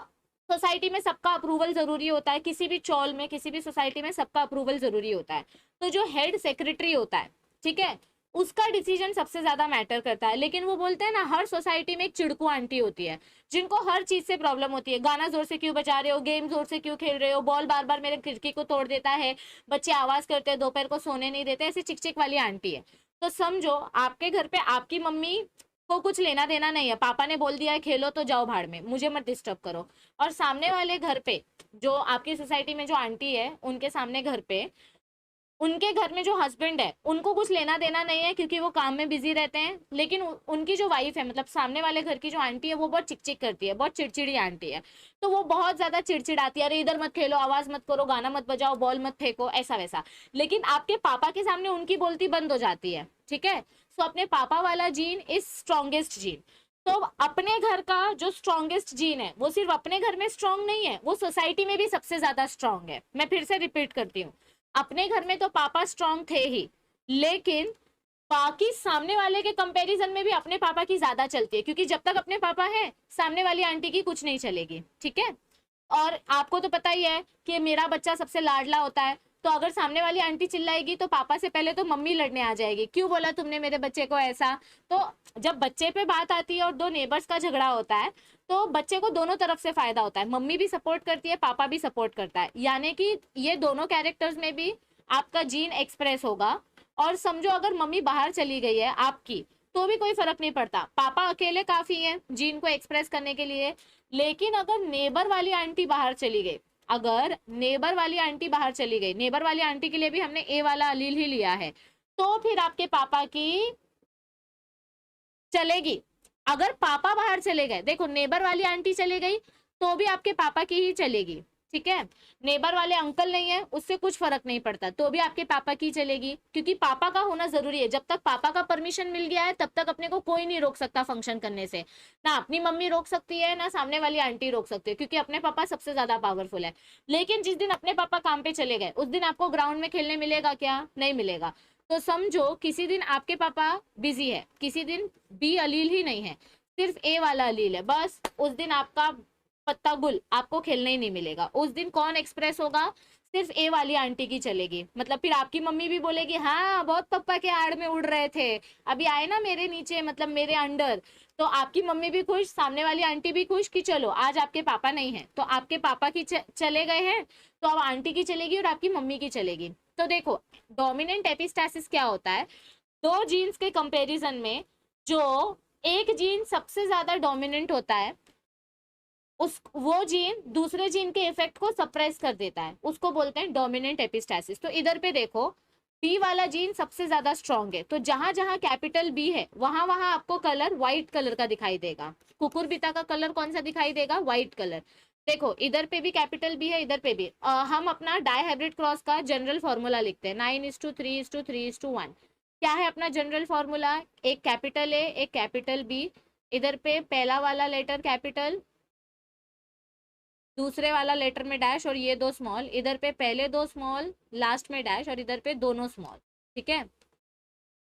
सोसाइटी में सबका अप्रूवल जरूरी होता है, किसी भी चौल में किसी भी सोसाइटी में सबका अप्रूवल जरूरी होता है। तो जो हेड सेक्रेटरी होता है, ठीक है, उसका डिसीजन सबसे ज्यादा मैटर करता है। लेकिन वो बोलते हैं ना, हर सोसाइटी में एक चिड़कू आंटी होती है जिनको हर चीज से प्रॉब्लम होती है। गाना जोर से क्यों बजा रहे हो, गेम जोर से क्यों खेल रहे हो, बॉल बार बार मेरे खिड़की को तोड़ देता है, बच्चे आवाज करते हैं, दोपहर को सोने नहीं देते, ऐसी चिक चिक वाली आंटी है। तो समझो आपके घर पे आपकी मम्मी को कुछ लेना देना नहीं है, पापा ने बोल दिया है खेलो तो जाओ भाड़ में, मुझे मत डिस्टर्ब करो। और सामने वाले घर पे जो आपकी सोसाइटी में जो आंटी है, उनके सामने घर पे उनके घर में जो हस्बैंड है उनको कुछ लेना देना नहीं है क्योंकि वो काम में बिजी रहते हैं। लेकिन उनकी जो वाइफ है, मतलब सामने वाले घर की जो आंटी है, वो बहुत चिकचिक करती है, बहुत चिड़चिड़ी आंटी है। तो वो बहुत ज्यादा चिड़चिड़ाती है, अरे इधर मत खेलो, आवाज मत करो, गाना मत बजाओ, बॉल मत फेंको, ऐसा वैसा। लेकिन आपके पापा के सामने उनकी बोलती बंद हो जाती है, ठीक है। सो अपने पापा वाला जीन इज स्ट्रॉन्गेस्ट जीन। तो अपने घर का जो स्ट्रॉन्गेस्ट जीन है वो सिर्फ अपने घर में स्ट्रॉन्ग नहीं है, वो सोसाइटी में भी सबसे ज्यादा स्ट्रॉन्ग है। मैं फिर से रिपीट करती हूँ, अपने घर में तो पापा स्ट्रांग थे ही, लेकिन बाकी सामने वाले के कंपैरिजन में भी अपने पापा की ज्यादा चलती है, क्योंकि जब तक अपने पापा है सामने वाली आंटी की कुछ नहीं चलेगी, ठीक है। और आपको तो पता ही है कि मेरा बच्चा सबसे लाडला होता है, तो अगर सामने वाली आंटी चिल्लाएगी तो पापा से पहले तो मम्मी लड़ने आ जाएगी, क्यों बोला तुमने मेरे बच्चे को ऐसा। तो जब बच्चे पे बात आती है और दो नेबर्स का झगड़ा होता है, तो बच्चे को दोनों तरफ से फायदा होता है, मम्मी भी सपोर्ट करती है, पापा भी सपोर्ट करता है, यानी कि ये दोनों कैरेक्टर्स में भी आपका जीन एक्सप्रेस होगा। और समझो अगर मम्मी बाहर चली गई है आपकी, तो भी कोई फर्क नहीं पड़ता, पापा अकेले काफी है जीन को एक्सप्रेस करने के लिए। लेकिन अगर नेबर वाली आंटी बाहर चली गई, अगर नेबर वाली आंटी बाहर चली गई, नेबर वाली आंटी के लिए भी हमने ए वाला अलील ही लिया है, तो फिर आपके पापा की चलेगी। अगर पापा बाहर चले गए, देखो नेबर वाली आंटी चली गई तो भी आपके पापा की ही चलेगी, ठीक है। नेबर वाले अंकल नहीं है, उससे कुछ फर्क नहीं पड़ता, तो भी आपके पापा की चलेगी, क्योंकि पापा का होना जरूरी है। जब तक पापा का परमिशन मिल गया है तब तक अपने को कोई नहीं रोक सकता फंक्शन करने से, ना अपनी मम्मी रोक सकती है ना सामने वाली आंटी रोक सकती है, क्योंकि अपने पापा सबसे ज्यादा पावरफुल है। लेकिन जिस दिन अपने पापा काम पे चले गए, उस दिन आपको ग्राउंड में खेलने मिलेगा क्या? नहीं मिलेगा। तो समझो किसी दिन आपके पापा बिजी है, किसी दिन बी अलील ही नहीं है, सिर्फ ए वाला अलील है, बस उस दिन आपका पत्ता गुल, आपको खेलने ही नहीं मिलेगा। उस दिन कौन एक्सप्रेस होगा? सिर्फ ए वाली आंटी की चलेगी। मतलब फिर आपकी मम्मी भी बोलेगी हाँ बहुत पापा के आड़ में उड़ रहे थे, अभी आए ना मेरे नीचे, मतलब मेरे अंडर। तो आपकी मम्मी भी खुश, सामने वाली आंटी भी खुश कि चलो आज आपके पापा नहीं है, तो आपके पापा की चले गए हैं, तो अब आंटी की चलेगी और आपकी मम्मी की चलेगी। तो देखो डोमिनेंट एपिस्टैसिस क्या होता है, दो जीन्स के कंपैरिजन में जो एक जीन सबसे ज्यादा डोमिनेंट होता है, उस वो जीन दूसरे जीन के इफेक्ट को सप्रेस कर देता है, उसको बोलते हैं डोमिनेंट एपिस्टैसिस। तो इधर पे देखो बी वाला जीन सबसे ज्यादा स्ट्रॉन्ग है, तो जहां जहां कैपिटल बी है वहां वहां आपको कलर व्हाइट कलर का दिखाई देगा। कुकुरबिता का कलर कौन सा दिखाई देगा? White colour. देखो इधर पे भी कैपिटल बी है, इधर पे भी। हम अपना डायहाइब्रिड क्रॉस का जनरल फॉर्मूला लिखते हैं 9:3:3:1। क्या है अपना जनरल फॉर्मूला? एक कैपिटल ए, एक कैपिटल बी, इधर पे पहला वाला लेटर कैपिटल, दूसरे वाला लेटर में डैश, और ये दो स्मॉल, इधर पे पहले दो स्मॉल, लास्ट में डैश, और इधर पे दोनों स्मॉल, ठीक है।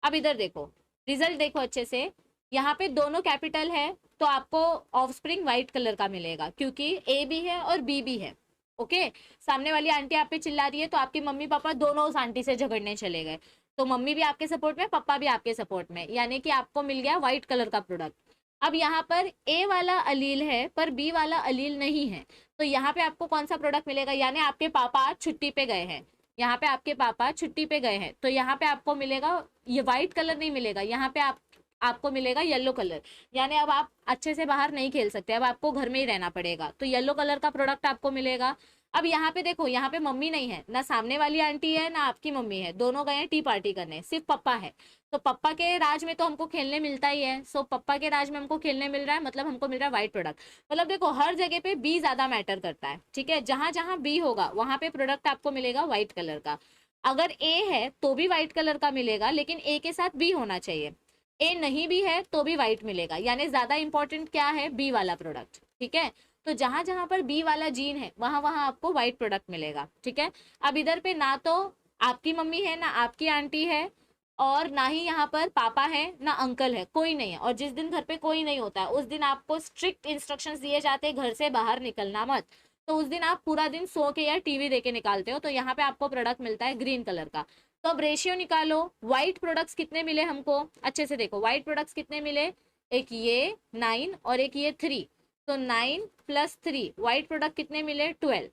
अब इधर देखो, रिजल्ट देखो अच्छे से, यहाँ पे दोनों कैपिटल है तो आपको ऑफस्प्रिंग व्हाइट कलर का मिलेगा, क्योंकि ए भी है और बी भी है, ओके, सामने वाली आंटी आप पे चिल्ला रही है तो आपकी मम्मी पापा दोनों उस आंटी से झगड़ने चले गए, तो मम्मी भी आपके सपोर्ट में, पापा भी आपके सपोर्ट में, यानी कि आपको मिल गया व्हाइट कलर का प्रोडक्ट। अब यहाँ पर ए वाला अलील है पर बी वाला अलील नहीं है, तो यहाँ पे आपको कौन सा प्रोडक्ट मिलेगा, यानी आपके पापा आज छुट्टी पे गए हैं, यहाँ पे आपके पापा छुट्टी पे गए हैं, तो यहाँ पे आपको मिलेगा, ये व्हाइट कलर नहीं मिलेगा, यहाँ पे आपको मिलेगा येलो कलर, यानी अब आप अच्छे से बाहर नहीं खेल सकते, अब आपको घर में ही रहना पड़ेगा, तो येलो कलर का प्रोडक्ट आपको मिलेगा। अब यहाँ पे देखो, यहाँ पे मम्मी नहीं है, ना सामने वाली आंटी है ना आपकी मम्मी है, दोनों गए हैं टी पार्टी करने, सिर्फ पप्पा है, तो पप्पा के राज में तो हमको खेलने मिलता ही है, सो पप्पा के राज में हमको खेलने मिल रहा है, मतलब हमको मिल रहा है व्हाइट प्रोडक्ट। मतलब देखो हर जगह पे बी ज्यादा मैटर करता है, ठीक है, जहां जहां बी होगा वहां पे प्रोडक्ट आपको मिलेगा व्हाइट कलर का। अगर ए है तो भी व्हाइट कलर का मिलेगा, लेकिन ए के साथ बी होना चाहिए, ए नहीं भी है तो भी व्हाइट मिलेगा, यानी ज्यादा इंपॉर्टेंट क्या है, बी वाला प्रोडक्ट, ठीक है। तो जहां जहां पर बी वाला जीन है वहां वहां आपको व्हाइट प्रोडक्ट मिलेगा, ठीक है। अब इधर पे ना तो आपकी मम्मी है ना आपकी आंटी है, और ना ही यहाँ पर पापा है ना अंकल है, कोई नहीं है, और जिस दिन घर पे कोई नहीं होता है उस दिन आपको स्ट्रिक्ट इंस्ट्रक्शंस दिए जाते हैं घर से बाहर निकलना मत, तो उस दिन आप पूरा दिन सो के या टीवी देके निकालते हो, तो यहाँ पे आपको प्रोडक्ट मिलता है ग्रीन कलर का। तो अब रेशियो निकालो, व्हाइट प्रोडक्ट्स कितने मिले हमको, अच्छे से देखो व्हाइट प्रोडक्ट्स कितने मिले, एक ये 9 और एक ये 3, तो 9 + 3 व्हाइट प्रोडक्ट कितने मिले 12।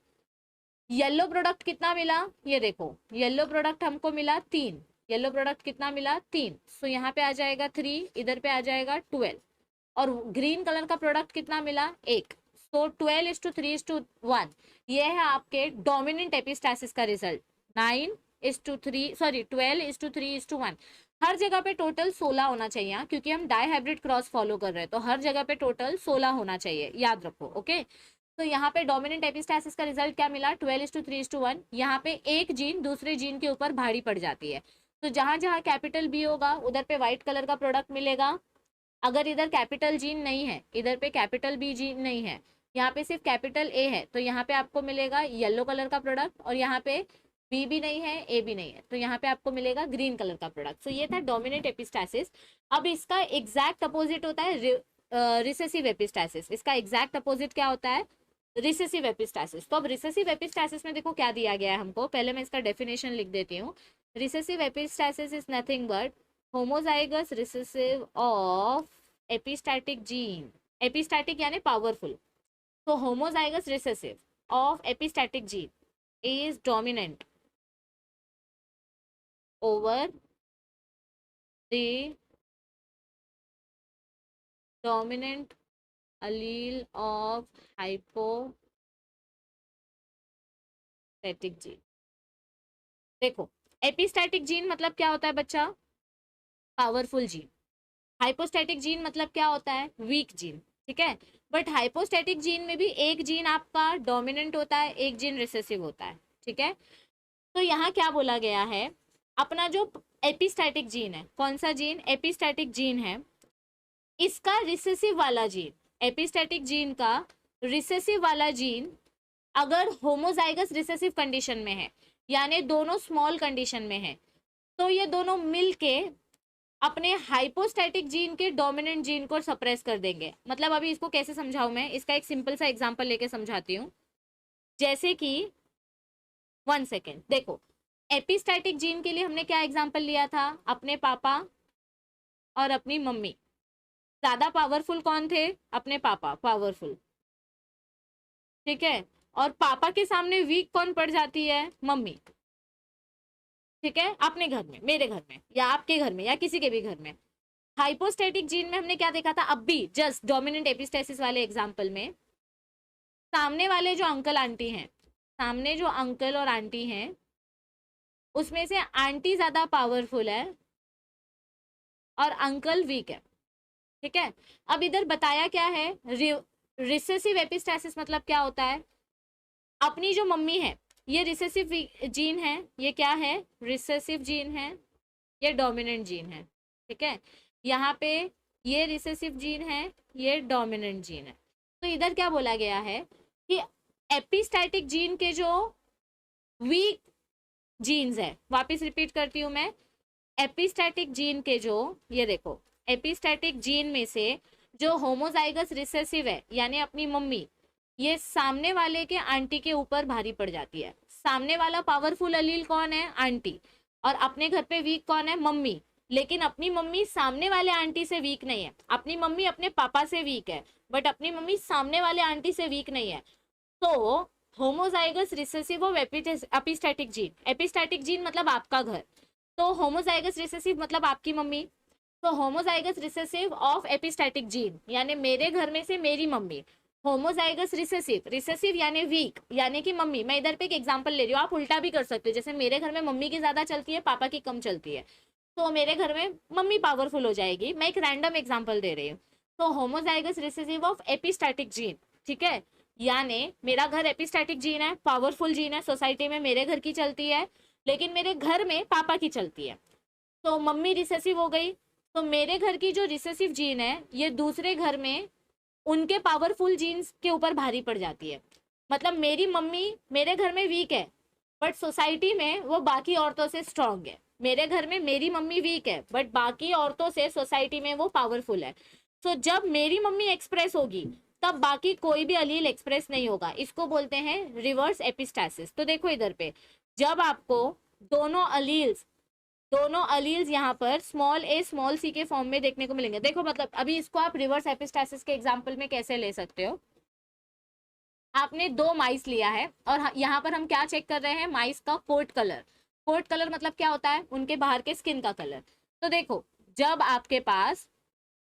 येलो प्रोडक्ट कितना मिला, ये देखो येलो प्रोडक्ट हमको मिला 3, येलो प्रोडक्ट कितना मिला 3, सो यहाँ पे आ जाएगा 3, इधर पे आ जाएगा 12, और ग्रीन कलर का प्रोडक्ट कितना मिला 1, सो 12:3:1, ये है आपके डोमिनेंट एपिस्टासिस का रिजल्ट, 9:3 सॉरी 12:3:1। हर जगह पे टोटल 16 होना चाहिए, क्योंकि हम डाईहाइब्रिड क्रॉस फॉलो कर रहे हैं, तो हर जगह पे टोटल 16 होना चाहिए, याद रखो, ओके। तो यहाँ पे डोमिनेंट एपिस्टासिस का रिजल्ट क्या मिला 12:3:1, यहाँ पे एक जीन दूसरे जीन के ऊपर भारी पड़ जाती है, तो जहां जहां कैपिटल बी होगा उधर पे व्हाइट कलर का प्रोडक्ट मिलेगा। अगर इधर कैपिटल जीन नहीं है, इधर पे कैपिटल बी जीन नहीं है, यहाँ पे सिर्फ कैपिटल ए है, तो यहाँ पे आपको मिलेगा येलो कलर का प्रोडक्ट, और यहाँ पे बी भी नहीं है ए भी नहीं है, तो यहाँ पे आपको मिलेगा ग्रीन कलर का प्रोडक्ट। सो ये था डोमिनेंट एपिस्टासिस। अब इसका एग्जैक्ट अपोजिट होता है रिसेसिव एपिस्टासिस। इसका एग्जैक्ट अपोजिट क्या होता है, रिसेसिव एपिस्टासिस। तो अब रिसेसिव एपिस्टासिस में देखो क्या दिया गया है हमको, पहले मैं इसका डेफिनेशन लिख देती हूँ। Recessive epistasis is nothing but homozygous recessive of epistatic gene, epistatic यानी powerful, so homozygous recessive of epistatic gene is dominant over the dominant allele of hypostatic gene। देखो एपिस्टैटिक जीन मतलब क्या होता है बच्चा, पावरफुल जीन। हाइपोस्टैटिक जीन मतलब क्या होता है, वीक जीन, ठीक है। बट हाइपोस्टैटिक जीन में भी एक जीन आपका डोमिनेंट होता है, एक जीन रिसेसिव होता है, ठीक है। तो यहाँ क्या बोला गया है, अपना जो एपिस्टैटिक जीन है, कौन सा जीन, एपिस्टैटिक जीन है, इसका रिसेसिव वाला जीन, एपिस्टैटिक जीन का रिसेसिव वाला जीन अगर होमोजाइगस रिसेसिव कंडीशन में है, यानी दोनों स्मॉल कंडीशन में है, तो ये दोनों मिलके अपने हाइपोस्टैटिक जीन के डोमिनेंट जीन को सप्रेस कर देंगे। मतलब अभी इसको कैसे समझाऊं मैं, इसका एक सिंपल सा एग्जांपल लेके समझाती हूँ। जैसे कि 1 सेकेंड देखो, एपिस्टैटिक जीन के लिए हमने क्या एग्जांपल लिया था, अपने पापा और अपनी मम्मी। ज्यादा पावरफुल कौन थे, अपने पापा पावरफुल, ठीक है, और पापा के सामने वीक कौन पड़ जाती है, मम्मी, ठीक है, अपने घर में, मेरे घर में, या आपके घर में, या किसी के भी घर में। हाइपोस्टैटिक जीन में हमने क्या देखा था, अब भी जस्ट डोमिनेंट एपिस्टेसिस वाले एग्जांपल में सामने वाले जो अंकल आंटी हैं, सामने जो अंकल और आंटी हैं, उसमें से आंटी ज्यादा पावरफुल है और अंकल वीक है, ठीक है। अब इधर बताया क्या है, रिसेसिव एपिस्टेसिस मतलब क्या होता है, अपनी जो मम्मी है ये रिसेसिव जीन है, ये क्या है, रिसेसिव जीन है, ये डोमिनेंट जीन है, ठीक है। यहाँ पे ये रिसेसिव जीन है, ये डोमिनेंट जीन है। तो इधर क्या बोला गया है कि एपिस्टैटिक जीन के जो वीक जीन्स है, वापस रिपीट करती हूँ मैं, एपिस्टैटिक जीन के जो, ये देखो एपिस्टैटिक जीन में से जो होमोजाइगस रिसेसिव है, यानी अपनी मम्मी, ये सामने वाले के आंटी के ऊपर भारी पड़ जाती है। सामने वाला पावरफुल अलील कौन है? आंटी। और अपने घर पे वीक कौन है? मम्मी। लेकिन अपनी मम्मी सामने वाले आंटी से वीक नहीं है, अपनी मम्मी अपने पापा से वीक है, बट अपनी मम्मी सामने वाले आंटी से वीक नहीं है। तो homozygous recessive of epistatic gene, epistatic gene मतलब आपका घर, तो होमोजाइगस रिसेसिव मतलब आपकी मम्मी, तो homozygous recessive of epistatic gene यानी मेरे घर में से मेरी मम्मी। होमोजाइगस रिसेसिव, रिसेसिव यानी वीक यानी कि मम्मी। मैं इधर पे एक एग्जांपल ले रही हूँ, आप उल्टा भी कर सकते हो, जैसे मेरे घर में मम्मी की ज्यादा चलती है, पापा की कम चलती है, तो मेरे घर में मम्मी पावरफुल हो जाएगी। मैं एक रैंडम एग्जांपल दे रही हूँ। तो homozygous recessive of epistatic gene, ठीक है, यानी मेरा घर एपिस्टैटिक जीन है, पावरफुल जीन है, सोसाइटी में मेरे घर की चलती है, लेकिन मेरे घर में पापा की चलती है, तो मम्मी रिसेसिव हो गई। तो मेरे घर की जो रिसेसिव जीन है ये दूसरे घर में उनके पावरफुल जीन्स के ऊपर भारी पड़ जाती है। मतलब मेरी मम्मी मेरे घर में वीक है, बट सोसाइटी में वो बाकी औरतों से स्ट्रांग है। मेरे घर में मेरी मम्मी वीक है, बट बाकी औरतों से सोसाइटी में वो पावरफुल है। तो जब मेरी मम्मी एक्सप्रेस होगी तब बाकी कोई भी अलील एक्सप्रेस नहीं होगा। इसको बोलते हैं रिवर्स एपिस्टैसिस। तो देखो इधर पे, जब आपको दोनों अलील्स यहाँ पर स्मॉल ए स्मॉल सी के फॉर्म में देखने को मिलेंगे। देखो मतलब अभी इसको आप रिवर्स एपिस्टैसिस के एग्जांपल में कैसे ले सकते हो। आपने दो माइस लिया है और यहाँ पर हम क्या चेक कर रहे हैं? माइस का कोट कलर। कोट कलर मतलब क्या होता है? उनके बाहर के स्किन का कलर। तो देखो जब आपके पास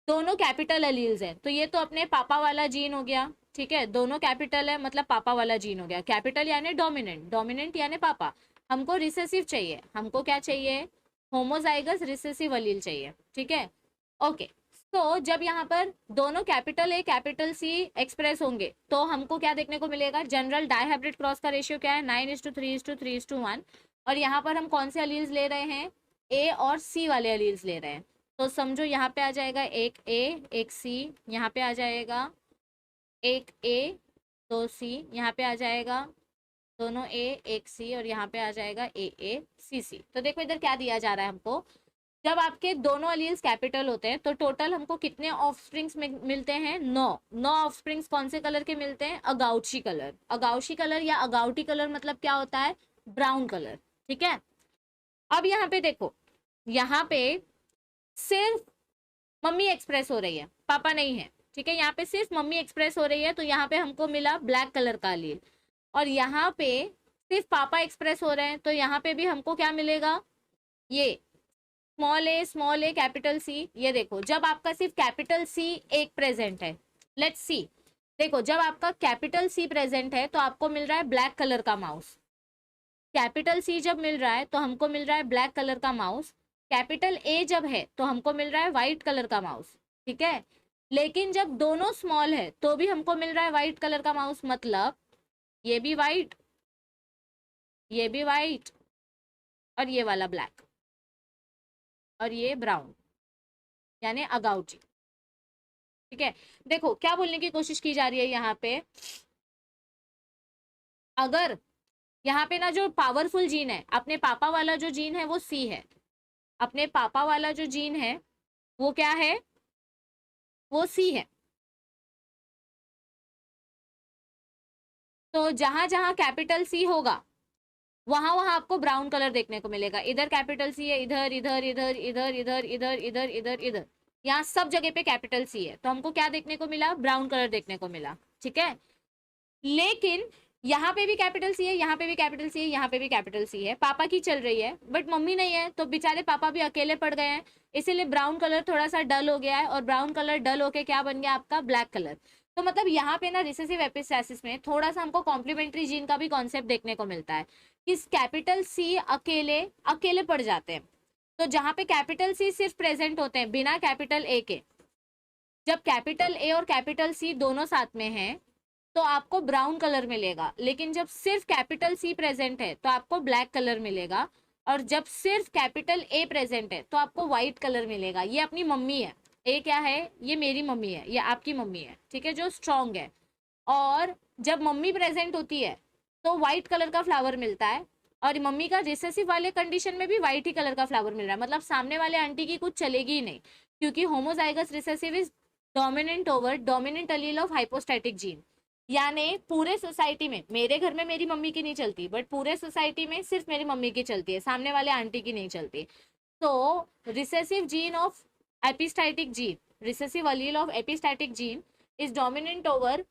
दोनों कैपिटल अलील्स हैं, तो ये तो अपने पापा वाला जीन हो गया, ठीक है, दोनों कैपिटल है मतलब पापा वाला जीन हो गया। कैपिटल यानी डोमिनेंट, डोमिनेंट यानी पापा। हमको रिसेसिव चाहिए, हमको क्या चाहिए? होमोजाइगस रिसेसिव अलील चाहिए, ठीक है, ओके। तो जब यहाँ पर दोनों capital A capital C express होंगे तो हमको क्या देखने को मिलेगा? जनरल डाइहाइब्रिड क्रॉस का रेशियो क्या है? 9:3:3:1। और यहाँ पर हम कौन से अलील्स ले रहे हैं? ए और सी वाले अलील्स ले रहे हैं। तो समझो यहाँ पे आ जाएगा एक ए एक सी, यहाँ पे आ जाएगा एक ए दो सी, यहाँ पे आ जाएगा दोनों ए एक सी, और यहाँ पे आ जाएगा ए सी सी। तो देखो इधर क्या दिया जा रहा है हमको, जब आपके दोनों अलील्स कैपिटल होते हैं तो टोटल हमको कितने ऑफस्प्रिंग्स मिलते हैं? 9 ऑफस्प्रिंग्स। कौन से कलर के मिलते हैं? अगाउची कलर। अगाउची कलर या अगाउटी कलर मतलब क्या होता है? ब्राउन कलर, ठीक है। अब यहाँ पे देखो, यहाँ पे सिर्फ मम्मी एक्सप्रेस हो रही है, पापा नहीं है, ठीक है, यहाँ पे सिर्फ मम्मी एक्सप्रेस हो रही है, तो यहाँ पे हमको मिला ब्लैक कलर का अलील। और यहाँ पे सिर्फ पापा एक्सप्रेस हो रहे हैं, तो यहाँ पे भी हमको क्या मिलेगा? ये स्मॉल ए कैपिटल सी। ये देखो जब आपका सिर्फ कैपिटल सी एक प्रेजेंट है, लेट्स सी, देखो जब आपका कैपिटल सी प्रेजेंट है तो आपको मिल रहा है ब्लैक कलर का माउस। कैपिटल सी जब मिल रहा है तो हमको मिल रहा है ब्लैक कलर का माउस। कैपिटल ए जब है तो हमको मिल रहा है व्हाइट कलर का माउस, ठीक है। लेकिन जब दोनों स्मॉल है तो भी हमको मिल रहा है व्हाइट कलर का माउस, मतलब ये भी व्हाइट, ये भी व्हाइट, और ये वाला ब्लैक, और ये ब्राउन यानी अगाउटी, ठीक है। देखो क्या बोलने की कोशिश की जा रही है यहाँ पे, अगर यहाँ पे ना जो पावरफुल जीन है, अपने पापा वाला जो जीन है वो सी है, अपने पापा वाला जो जीन है वो क्या है? वो सी है। तो जहां जहां कैपिटल सी होगा वहां वहां आपको ब्राउन कलर देखने को मिलेगा। इधर कैपिटल सी है, इधर इधर इधर इधर इधर इधर इधर इधर इधर, यहाँ सब जगह पे कैपिटल सी है, तो हमको क्या देखने को मिला? ब्राउन कलर देखने को मिला, ठीक है। लेकिन यहाँ पे भी कैपिटल सी है, यहाँ पे भी कैपिटल सी है, यहाँ पे भी कैपिटल सी है, पापा की चल रही है, बट मम्मी नहीं है, तो बेचारे पापा भी अकेले पड़ गए हैं, इसीलिए ब्राउन कलर थोड़ा सा डल हो गया है, और ब्राउन कलर डल होके क्या बन गया आपका? Black colour. तो मतलब यहाँ पे ना रिसेसिव एपिस्टैसिस में थोड़ा सा हमको कॉम्प्लीमेंट्री जीन का भी कॉन्सेप्ट देखने को मिलता है कि कैपिटल सी अकेले अकेले पड़ जाते हैं। तो जहाँ पे कैपिटल सी सिर्फ प्रेजेंट होते हैं बिना कैपिटल ए के, जब कैपिटल ए और कैपिटल सी दोनों साथ में हैं तो आपको ब्राउन कलर मिलेगा, लेकिन जब सिर्फ कैपिटल सी प्रेजेंट है तो आपको ब्लैक कलर मिलेगा, और जब सिर्फ कैपिटल ए प्रेजेंट है तो आपको व्हाइट कलर मिलेगा। ये अपनी मम्मी है, ए क्या है? ये मेरी मम्मी है, ये आपकी मम्मी है, ठीक है, जो स्ट्रॉन्ग है। और जब मम्मी प्रेजेंट होती है तो व्हाइट कलर का फ्लावर मिलता है, और मम्मी का रिसेसिव वाले कंडीशन में भी व्हाइट ही कलर का फ्लावर मिल रहा है, मतलब सामने वाले आंटी की कुछ चलेगी ही नहीं, क्योंकि homozygous recessive is dominant over dominant Aleel of hypostatic gene. यानी पूरे सोसाइटी में, मेरे घर में मेरी मम्मी की नहीं चलती, बट पूरे सोसाइटी में सिर्फ मेरी मम्मी की चलती है, सामने वाले आंटी की नहीं चलती। तो recessive gene of epistatic gene, recessive Aleel of epistatic gene is dominant over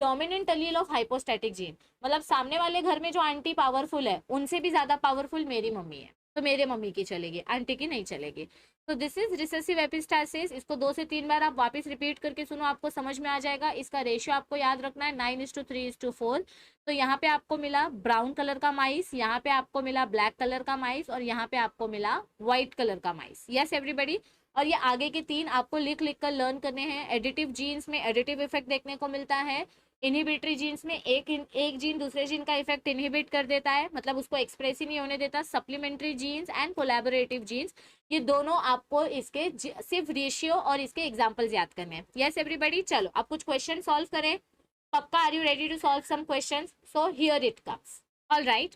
dominant Aleel of hypostatic gene. मतलब सामने वाले घर में जो आंटी पावरफुल है उनसे भी ज्यादा पावरफुल मेरी मम्मी है, तो मेरे मम्मी की चलेगी, आंटी की नहीं चलेगी। तो दिस इज रिसेसिव एपिस्टैसिस। इसको 2 से 3 बार आप वापस रिपीट करके सुनो, आपको समझ में आ जाएगा। इसका रेशियो आपको याद रखना है 9:3:4। तो यहाँ पे आपको मिला ब्राउन कलर का माइस, यहाँ पे आपको मिला ब्लैक कलर का माइस, और यहाँ पे आपको मिला व्हाइट कलर का माइस। Yes everybody. और ये आगे के 3 आपको लिख लिख कर लर्न करने हैं। एडिटिव जीन्स में एडिटिव इफेक्ट देखने को मिलता है। इनहिबिटरी जीन्स में एक जीन दूसरे जीन का इफेक्ट इनहिबिट कर देता है, मतलब उसको एक्सप्रेस ही नहीं होने देता। Supplementary genes and collaborative genes, ये दोनों आपको इसके सिर्फ रेशियो और इसके एग्जांपल्स याद करने हैं। यस एवरीबडी, चलो अब कुछ क्वेश्चन सॉल्व करें। पक्का are you ready to solve some questions? So here it comes. Alright,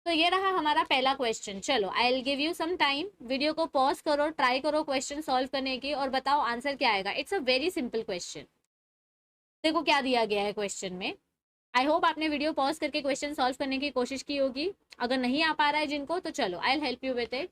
तो ये रहा हमारा पहला क्वेश्चन। चलो I will give you some time, video को पॉज करो, ट्राई करो क्वेश्चन सॉल्व करने की, और बताओ आंसर क्या आएगा। It's a very simple question. देखो क्या दिया गया है क्वेश्चन में। आई होप आपने वीडियो पॉज करके क्वेश्चन सॉल्व करने की कोशिश की होगी। अगर नहीं आ पा रहा है जिनको, तो चलो I will help you with it.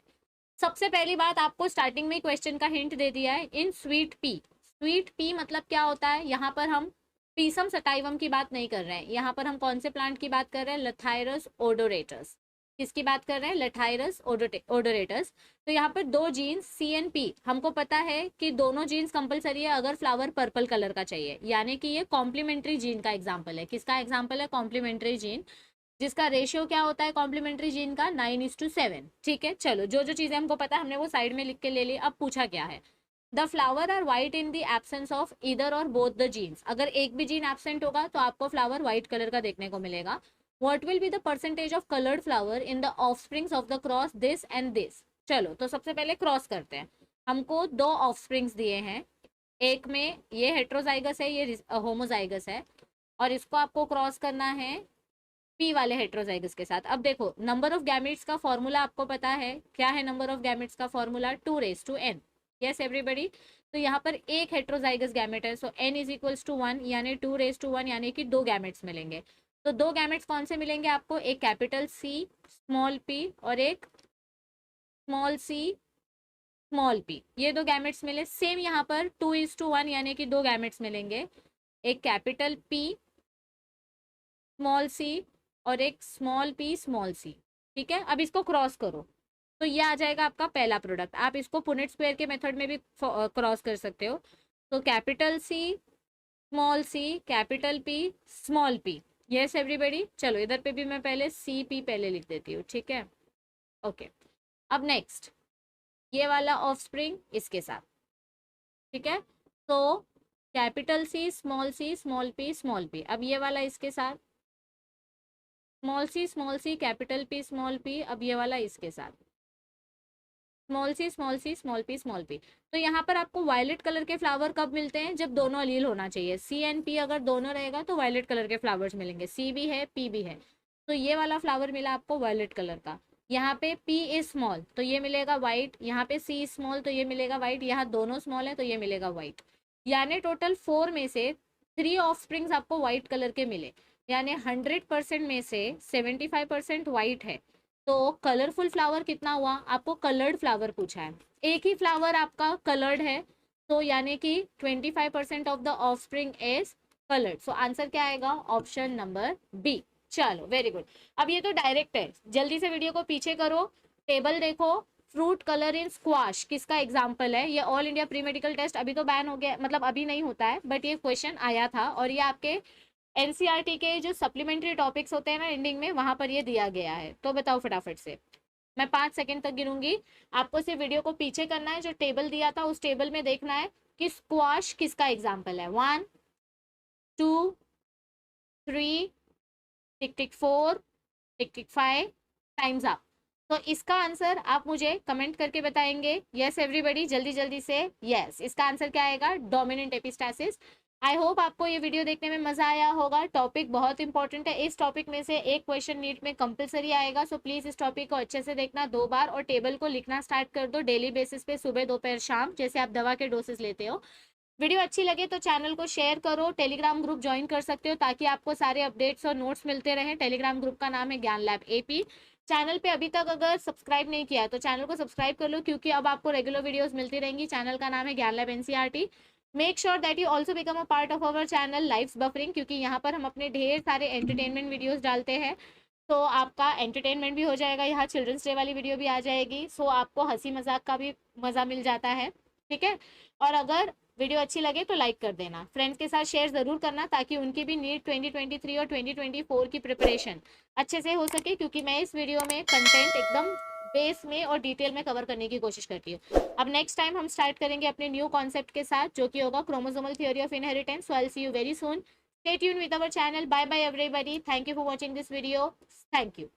सबसे पहली बात, आपको स्टार्टिंग में क्वेश्चन का हिंट दे दिया है। इन स्वीट पी, स्वीट पी मतलब क्या होता है? यहाँ पर हम पीसम सटाइवम की बात नहीं कर रहे हैं, यहाँ पर हम कौन से प्लांट की बात कर रहे हैं? लथाइरस ओडोरेटस। किसकी बात कर रहे हैं? लथाइरस ओडोरेटस। तो यहाँ पर 2 जीन्स सी एंड पी, हमको पता है कि दोनों जीन्स कंपलसरी है अगर फ्लावर पर्पल कलर का चाहिए, यानी कि ये कॉम्प्लीमेंट्री जीन का एग्जाम्पल है। किसका एग्जाम्पल है? कॉम्प्लीमेंट्री जीन, जिसका रेशियो क्या होता है कॉम्प्लीमेंट्री जीन का? 9:7। ठीक है, चलो जो जो चीजें हमको पता है हमने वो साइड में लिख के ले ली। अब पूछा क्या है? The flower are white in the absence of either or both the genes. अगर एक भी जीन एब्सेंट होगा तो आपको फ्लावर व्हाइट कलर का देखने को मिलेगा। What will be the percentage of coloured flower in the offsprings of the cross this and this? चलो तो सबसे पहले क्रॉस करते हैं। हमको 2 ऑफस्प्रिंग्स दिए हैं, एक में ये हेट्रोजाइगस है, ये होमोजाइगस है, और इसको आपको क्रॉस करना है पी वाले हेट्रोजाइगस के साथ। अब देखो नंबर ऑफ गैमेट्स का फॉर्मूला आपको पता है, क्या है नंबर ऑफ गैमेट्स का फॉर्मूला? 2n। Yes everybody. तो यहाँ पर एक हेट्रोजाइगस गैमेट है, सो n इज इक्वल्स टू 1, यानी 2 यानी कि 2 गैमेट्स मिलेंगे। तो 2 गैमेट्स कौन से मिलेंगे आपको? एक कैपिटल सी स्मॉल पी और एक स्मॉल सी स्मॉल पी, ये 2 गैमेट्स मिले। सेम यहाँ पर 2:1 यानी कि 2 गैमेट्स मिलेंगे, एक कैपिटल पी स्मॉल सी और एक स्मॉल पी स्मॉल सी। ठीक है, अब इसको क्रॉस करो तो ये आ जाएगा आपका पहला प्रोडक्ट। आप इसको पुनेट स्क्वायर के मेथड में भी क्रॉस कर सकते हो। तो capital C capital P small P. Yes everybody, चलो इधर पे भी मैं पहले सी पी पहले लिख देती हूँ। ठीक है, ओके। अब नेक्स्ट ये वाला ऑफ स्प्रिंग इसके साथ। ठीक है, तो capital C small P small P. अब ये वाला इसके साथ small C capital P small P. अब ये वाला इसके साथ स्मॉल सी स्मॉल पी। तो यहाँ पर आपको वायलेट कलर के फ्लावर कब मिलते हैं? जब दोनों अलील होना चाहिए। सी एंड पी अगर दोनों रहेगा तो वायलेट कलर के फ्लावर्स मिलेंगे, सी भी है पी भी है। तो ये वाला फ्लावर मिला आपको वायलेट कलर का। यहाँ पे पी इज स्मॉल तो ये मिलेगा व्हाइट, यहाँ पे सी स्मॉल तो ये मिलेगा व्हाइट, यहाँ दोनों स्मॉल है तो ये मिलेगा व्हाइट। यानी टोटल 4 में से 3 ऑफ स्प्रिंग्स आपको व्हाइट कलर के मिले, यानी 100% में से 75% व्हाइट है। तो कलरफुल फ्लावर कितना हुआ? आपको कलर्ड फ्लावर पूछा है, एक ही फ्लावर आपका कलर्ड है, तो यानी कि 25% of the offspring is coloured. So answer क्या आएगा? Option number B. चलो वेरी गुड। अब ये तो डायरेक्ट है, जल्दी से वीडियो को पीछे करो, टेबल देखो। फ्रूट कलर इन स्क्वाश किसका एग्जाम्पल है? ये all India pre medical test अभी तो बैन हो गया, मतलब अभी नहीं होता है, बट ये क्वेश्चन आया था और ये आपके एनसीईआरटी के जो सप्लीमेंट्री टॉपिक्स होते हैं ना एंडिंग में, वहां पर ये दिया गया है। तो बताओ फटाफट से, मैं 5 सेकंड तक गिनूंगी, आपको सिर्फ वीडियो को पीछे करना है, जो टेबल दिया था उस टेबल में देखना है कि स्क्वाश किसका एग्जाम्पल है। 1 2 3 टिक टिक 4 टिक टिक 5 टाइम्स अप। तो इसका आंसर आप मुझे कमेंट करके बताएंगे। यस एवरीबडी, जल्दी जल्दी से यस। इसका आंसर क्या आएगा? Dominant epistasis. आई होप आपको ये वीडियो देखने में मजा आया होगा। टॉपिक बहुत इंपॉर्टेंट है, इस टॉपिक में से एक क्वेश्चन नीट में कंपलसरी आएगा, सो प्लीज इस टॉपिक को अच्छे से देखना 2 बार, और टेबल को लिखना स्टार्ट कर दो डेली बेसिस पे, सुबह दोपहर शाम, जैसे आप दवा के डोसेस लेते हो। वीडियो अच्छी लगे तो चैनल को शेयर करो, टेलीग्राम ग्रुप ज्वाइन कर सकते हो ताकि आपको सारे अपडेट्स और नोट्स मिलते रहें। टेलीग्राम ग्रुप का नाम है ज्ञान लैब एपी। चैनल पे अभी तक अगर सब्सक्राइब नहीं किया तो चैनल को सब्सक्राइब कर लो, क्योंकि अब आपको रेगुलर वीडियोस मिलती रहेंगी। चैनल का नाम है ज्ञान lab NCERT. Make sure that you also become a part of our channel lives buffering, क्योंकि यहाँ पर हम अपने ढेर सारे एंटरटेनमेंट वीडियोस डालते हैं। तो आपका एंटरटेनमेंट भी हो जाएगा, यहाँ चिल्ड्रंस डे वाली वीडियो भी आ जाएगी, सो आपको हंसी मजाक का भी मज़ा मिल जाता है। ठीक है, और अगर वीडियो अच्छी लगे तो लाइक कर देना, फ्रेंड्स के साथ शेयर ज़रूर करना ताकि उनकी भी नीट 2023 और 2024 की प्रिपरेशन अच्छे से हो सके, क्योंकि मैं इस वीडियो में कंटेंट एकदम बेस में और डिटेल में कवर करने की कोशिश करती हूँ। अब नेक्स्ट टाइम हम स्टार्ट करेंगे अपने न्यू कॉन्सेप्ट के साथ, जो कि होगा chromosomal theory of inheritance. So I will see you very soon. Stay tuned with our channel. Bye bye everybody. Thank you for watching this video. Thank you.